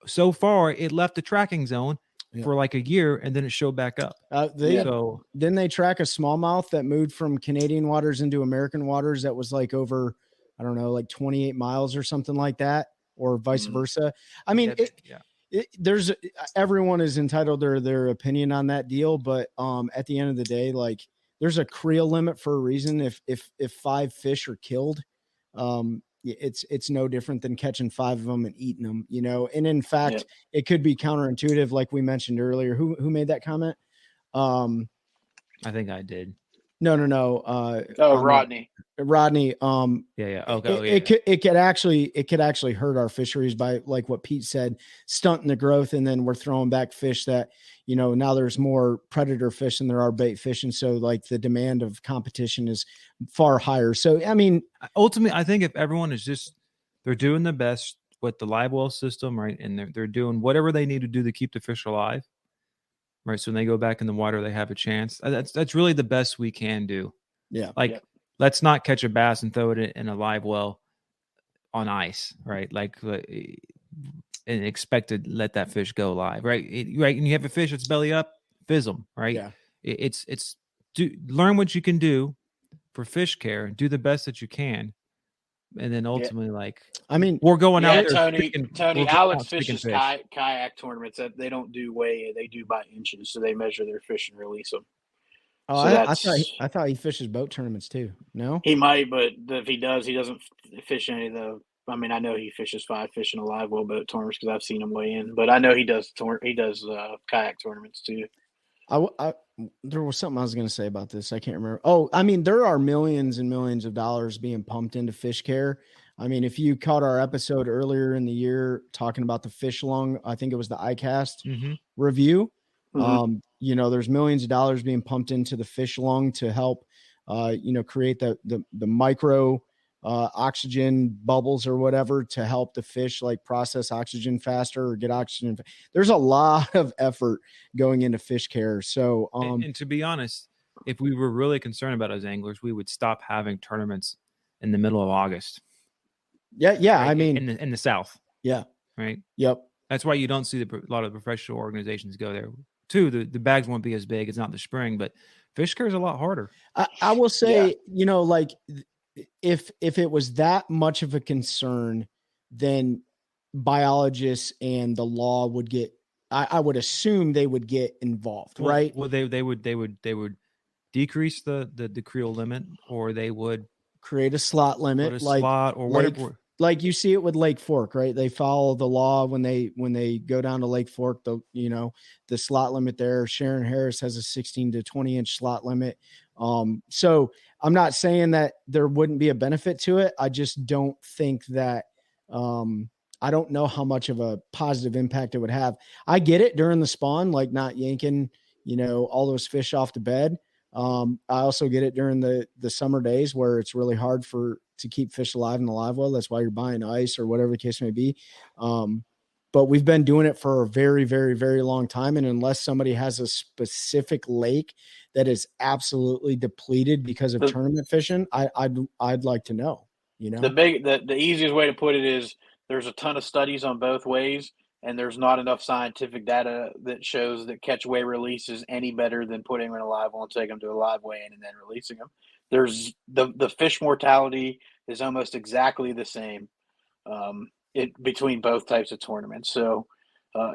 so far it left the tracking zone for like a year, and then it showed back up. Then they track a smallmouth that moved from Canadian waters into American waters that was over, I don't know, 28 miles or something like that, or vice versa. I mean, there's everyone is entitled to their opinion on that deal, but at the end of the day, there's a creel limit for a reason. If 5 fish are killed, it's no different than catching 5 of them and eating them, and in fact, it could be counterintuitive. Like we mentioned earlier, who made that comment? I think I did. No. Rodney. Rodney. It could actually hurt our fisheries by what Pete said, stunting the growth. And then we're throwing back fish that, now there's more predator fish than there are bait fish. And so the demand of competition is far higher. So, I mean, ultimately, I think if everyone is they're doing the best with the live well system, right. And they're doing whatever they need to do to keep the fish alive. Right. So when they go back in the water, they have a chance. That's really the best we can do. Yeah. Let's not catch a bass and throw it in a live well on ice. Right. And expect to let that fish go live. Right. And you have a fish that's belly up, fizz them. Right. Yeah. Learn what you can do for fish care, do the best that you can. And then ultimately, we're going out there. Tony, Alex fishes kayak tournaments that they don't do weigh, they do by inches, so they measure their fish and release them. Oh, I thought he fishes boat tournaments too. No, he might, but if he does, he doesn't fish any of the. I mean, I know he fishes 5 fish in a live well boat tournaments because I've seen him weigh in. But I know he does kayak tournaments too. There was something I was going to say about this. I can't remember. Oh, I mean, there are millions and millions of dollars being pumped into fish care. I mean, if you caught our episode earlier in the year talking about the fish lung, I think it was the iCast review. There's millions of dollars being pumped into the fish lung to help, create the micro oxygen bubbles or whatever to help the fish process oxygen faster or get oxygen. There's a lot of effort going into fish care. So, and to be honest, if we were really concerned about as anglers, we would stop having tournaments in the middle of August. Yeah. Right? I mean, in the South. Yeah. Right. Yep. That's why you don't see a lot of professional organizations go there. Too, the bags won't be as big. It's not the spring, but fish care is a lot harder. I will say, if it was that much of a concern, then biologists and the law would get. I would assume they would get involved, right? Well, they would decrease the creel limit, or they would create a slot limit, slot or whatever. Like you see it with Lake Fork, right? They follow the law when they go down to Lake Fork, the slot limit there. Sharon Harris has a 16 to 20 inch slot limit. So I'm not saying that there wouldn't be a benefit to it. I just don't think that, I don't know how much of a positive impact it would have. I get it during the spawn, not yanking, all those fish off the bed. I also get it during the summer days where it's really hard to keep fish alive in the live well. That's why you're buying ice or whatever the case may be. But we've been doing it for a very, very, very long time. And unless somebody has a specific lake that is absolutely depleted because of tournament fishing, I'd like to know, the easiest way to put it is there's a ton of studies on both ways, and there's not enough scientific data that shows that catch weigh release is any better than putting them in a live well and taking them to a live weigh in and then releasing them. There's the fish mortality is almost exactly the same between both types of tournaments. So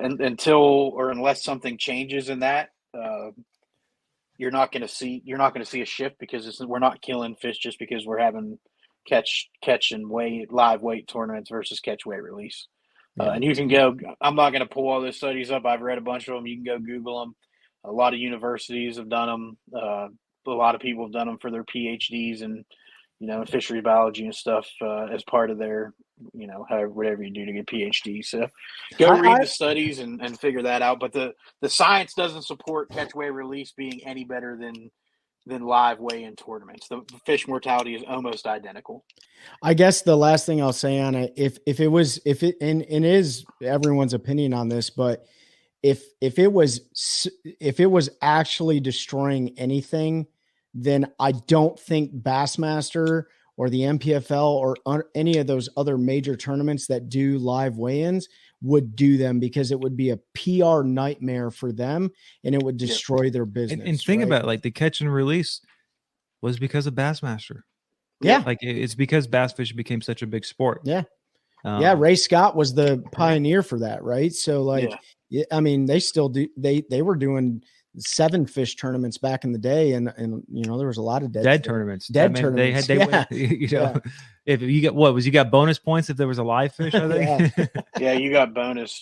and unless something changes in that, you're not going to see a shift, because we're not killing fish just because we're having catch and live weight tournaments versus catch, weight, release. And you can go. I'm not going to pull all those studies up. I've read a bunch of them. You can go Google them. A lot of universities have done them. A lot of people have done them for their PhDs and fishery biology and stuff as part of their whatever you do to get PhD. So go read the studies and figure that out. But the science doesn't support catch, weigh, release being any better than live weigh-in tournaments. The fish mortality is almost identical. I guess the last thing I'll say on it, if it is everyone's opinion on this, but if it was actually destroying anything, then I don't think Bassmaster or the MPFL or any of those other major tournaments that do live weigh-ins would do them, because it would be a PR nightmare for them and it would destroy their business. And think about it, like the catch and release was because of Bassmaster. Yeah. Like it's because bass fishing became such a big sport. Yeah. Ray Scott was the pioneer for that. Right. So I mean, they still do, they were tournaments 7 fish tournaments back in the day. And there was a lot of dead tournaments. Tournaments. If you got bonus points if there was a live fish, I think. Yeah, you got bonus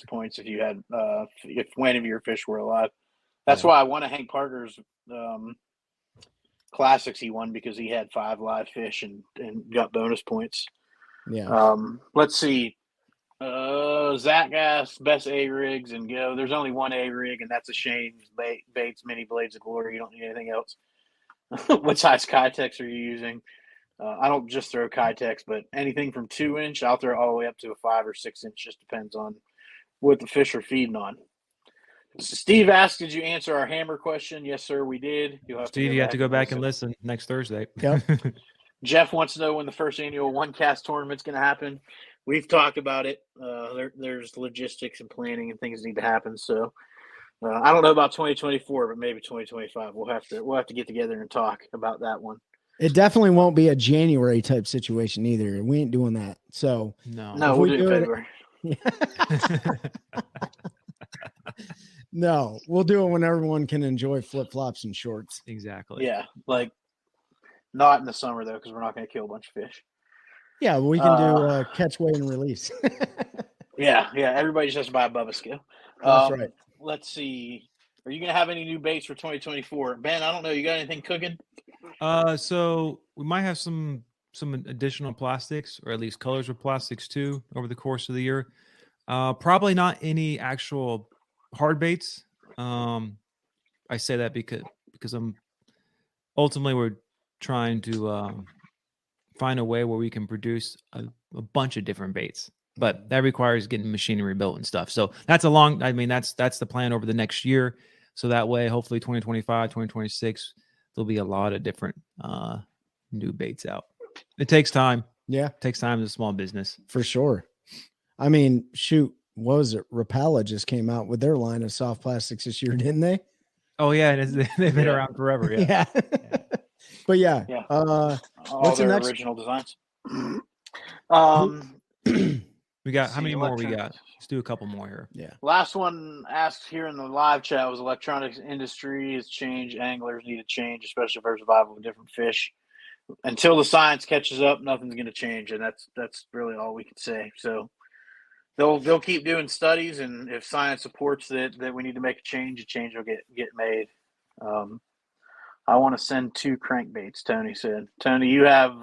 points if you had if one of your fish were alive. That's why I won a Hank Parker's classics he won, because he had 5 live fish and got bonus points. Yeah. Let's see. Zach asked best A rigs and go. There's only one A rig, and that's a Shane Bates Mini Blades of Glory. You don't need anything else. What size Kytex are you using? I don't just throw Kytex, but anything from 2-inch, I'll throw all the way up to a 5 or 6-inch. Just depends on what the fish are feeding on. So Steve asked, did you answer our hammer question? Yes, sir, we did. You have to go back and listen next Thursday. Yep. Jeff wants to know when the first annual OneCast tournament's going to happen. We've talked about it. There's logistics and planning and things need to happen. So I don't know about 2024, but maybe 2025. We'll have to get together and talk about that one. It definitely won't be a January type situation either. We ain't doing that. So no, we'll do it in February. No, we'll do it when everyone can enjoy flip flops and shorts. Exactly. Yeah, like not in the summer though, because we're not going to kill a bunch of fish. Yeah, we can do catch, weigh, and release. Yeah. Everybody just has to buy a Bubba scale. That's right. Let's see. Are you going to have any new baits for 2024? Ben, I don't know. You got anything cooking? So we might have some additional plastics, or at least colors with plastics too, over the course of the year. Probably not any actual hard baits. I say that because we're trying to find a way where we can produce a bunch of different baits, but that requires getting machinery built and stuff. So that's that's the plan over the next year. So that way, hopefully 2025, 2026, there'll be a lot of different new baits out. It takes time. Yeah. It takes time as a small business. For sure. I mean, shoot, what was it? Rapala just came out with their line of soft plastics this year, didn't they? Oh, yeah. They've been around forever. Yeah. But yeah. What's the next original designs? We got how many more we got? Let's do a couple more here. Yeah. Last one asked here in the live chat was electronics industry has changed. Anglers need to change, especially for survival of different fish. Until the science catches up, nothing's going to change, and that's really all we can say. So they'll keep doing studies, and if science supports that we need to make a change will get made. I want to send 2 crankbaits, Tony said. Tony, you have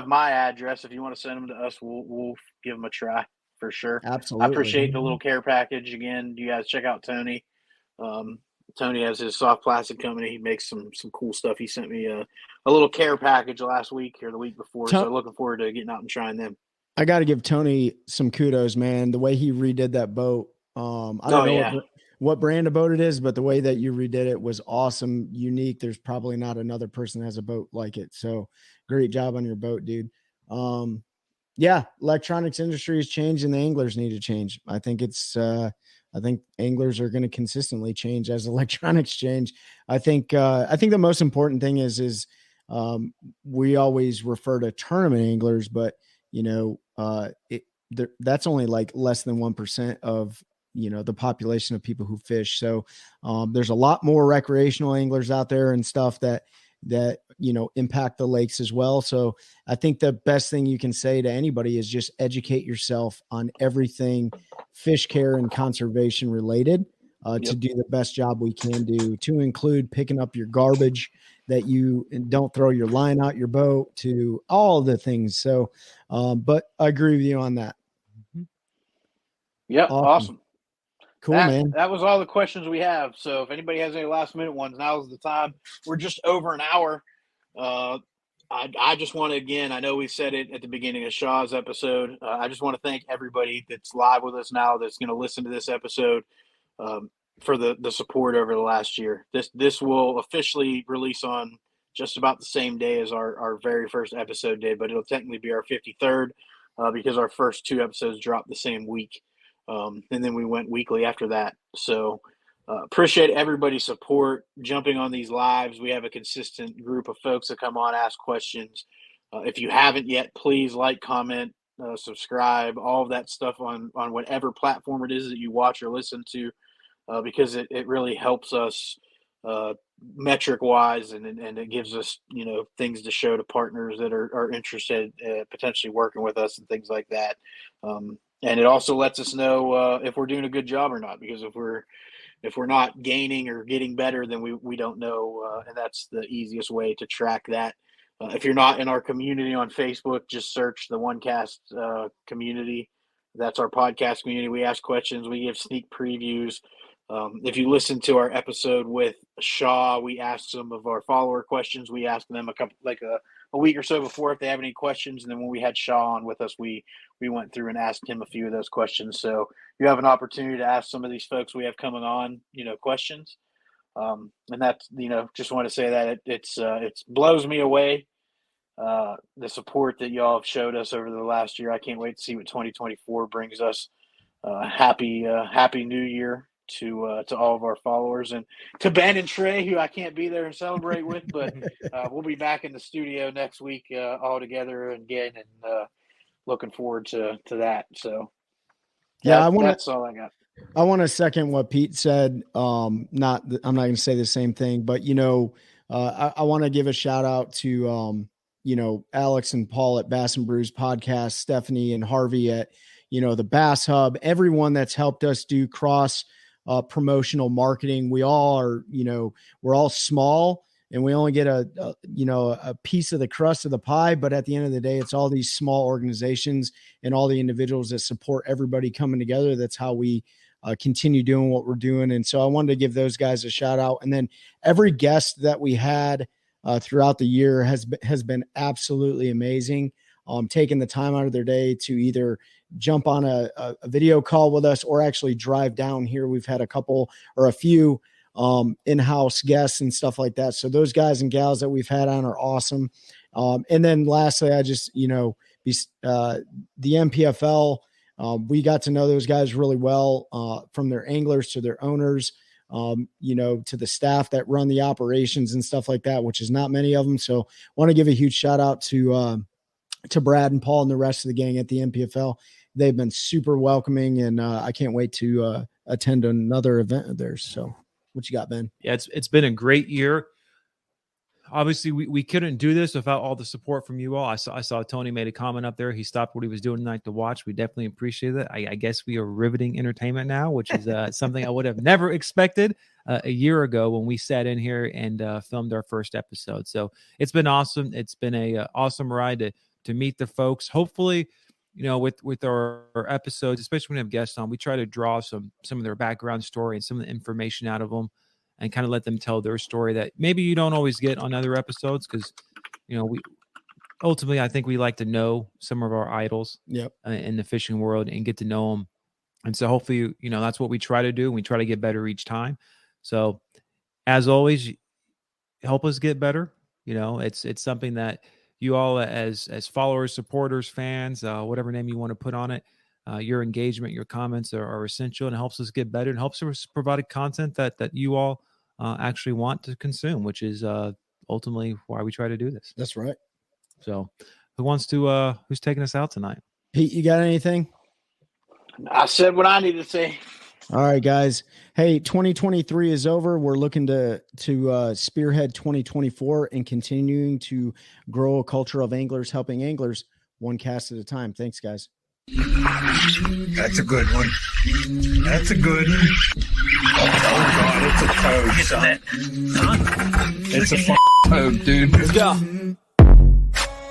my address. If you want to send them to us, we'll give them a try for sure. Absolutely. I appreciate the little care package. Again, you guys check out Tony. Tony has his soft plastic company. He makes some cool stuff. He sent me a little care package last week or the week before. So looking forward to getting out and trying them. I got to give Tony some kudos, man. The way he redid that boat. I don't know what brand of boat it is, but the way that you redid it was awesome, unique. There's probably not another person that has a boat like it. So great job on your boat, dude. Electronics industry has changed and the anglers need to change. I think anglers are going to consistently change as electronics change. I think the most important thing is we always refer to tournament anglers, but that's only like less than 1% of, the population of people who fish. So there's a lot more recreational anglers out there and stuff that impact the lakes as well. So I think the best thing you can say to anybody is just educate yourself on everything fish care and conservation related, to do the best job we can do, to include picking up your garbage, that you don't throw your line out your boat, to all the things. So, but I agree with you on that. Yep. Awesome. Cool, man. That was all the questions we have. So if anybody has any last minute ones, now's the time. We're just over an hour. I just want to, again, I know we said it at the beginning of Shaw's episode. I just want to thank everybody that's live with us now, that's going to listen to this episode, for the support over the last year. This will officially release on just about the same day as our very first episode did, but it'll technically be our 53rd, because our first 2 episodes dropped the same week. And then we went weekly after that. So appreciate everybody's support, jumping on these lives. We have a consistent group of folks that come on, ask questions. If you haven't yet, please like, comment, subscribe, all of that stuff on whatever platform it is that you watch or listen to, because it really helps us metric wise, and it gives us, things to show to partners that are interested potentially working with us and things like that. And it also lets us know if we're doing a good job or not, because if we're not gaining or getting better, then we don't know, and that's the easiest way to track that. If you're not in our community on Facebook, just search the OneCast Community. That's our podcast community. We ask questions. We give sneak previews. If you listen to our episode with Shaw, we asked some of our follower questions. We asked them a week or so before if they have any questions, and then when we had Shaw on with us, we went through and asked him a few of those questions. So you have an opportunity to ask some of these folks we have coming on, questions. And that's, just want to say that it blows me away, the support that y'all have showed us over the last year. I can't wait to see what 2024 brings us. Happy New Year to all of our followers, and to Ben and Trey, who I can't be there and celebrate with, but we'll be back in the studio next week, all together again, and looking forward to that. So that's all I got. I want to second what Pete said. I'm not going to say the same thing, but I want to give a shout out to Alex and Paul at Bass and Brews Podcast, Stephanie and Harvey at the Bass Hub, everyone that's helped us do cross promotional marketing. We all are, we're all small, and we only get a piece of the crust of the pie. But at the end of the day, it's all these small organizations and all the individuals that support everybody coming together. That's how we continue doing what we're doing. And so I wanted to give those guys a shout out. And then every guest that we had throughout the year has been absolutely amazing. Taking the time out of their day to either jump on a video call with us or actually drive down here. We've had a few in-house guests and stuff like that. So those guys and gals that we've had on are awesome. And then lastly, I just, the MPFL, we got to know those guys really well, from their anglers to their owners, to the staff that run the operations and stuff like that, which is not many of them. So want to give a huge shout out to Brad and Paul and the rest of the gang at the MPFL. They've been super welcoming, and I can't wait to attend another event of theirs. So what you got, Ben? Yeah, it's been a great year. Obviously, we couldn't do this without all the support from you all. I saw Tony made a comment up there. He stopped what he was doing tonight to watch. We definitely appreciate it. I guess we are riveting entertainment now, which is something I would have never expected a year ago when we sat in here and filmed our first episode. So it's been awesome. It's been a awesome ride to meet the folks. Hopefully, with our episodes, especially when we have guests on, we try to draw some of their background story and some of the information out of them, and kind of let them tell their story that maybe you don't always get on other episodes. Because, we ultimately, I think we like to know some of our idols in the fishing world and get to know them. And so hopefully, that's what we try to do. And we try to get better each time. So as always, help us get better. It's something that you all as followers, supporters, fans, whatever name you want to put on it, your engagement, your comments are essential, and it helps us get better and helps us provide content that you all actually want to consume, which is ultimately why we try to do this. That's right. So who's taking us out tonight? Pete, you got anything? I said what I needed to say. All right, guys. Hey, 2023 is over. We're looking to spearhead 2024 and continuing to grow a culture of anglers helping anglers one cast at a time. Thanks, guys. That's a good one. That's a good one. Oh God, it's a toad, son. It's a toad, dude. Let's go.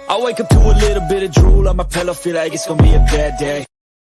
I wake up to a little bit of drool on my pillow, feel like it's gonna be a bad day.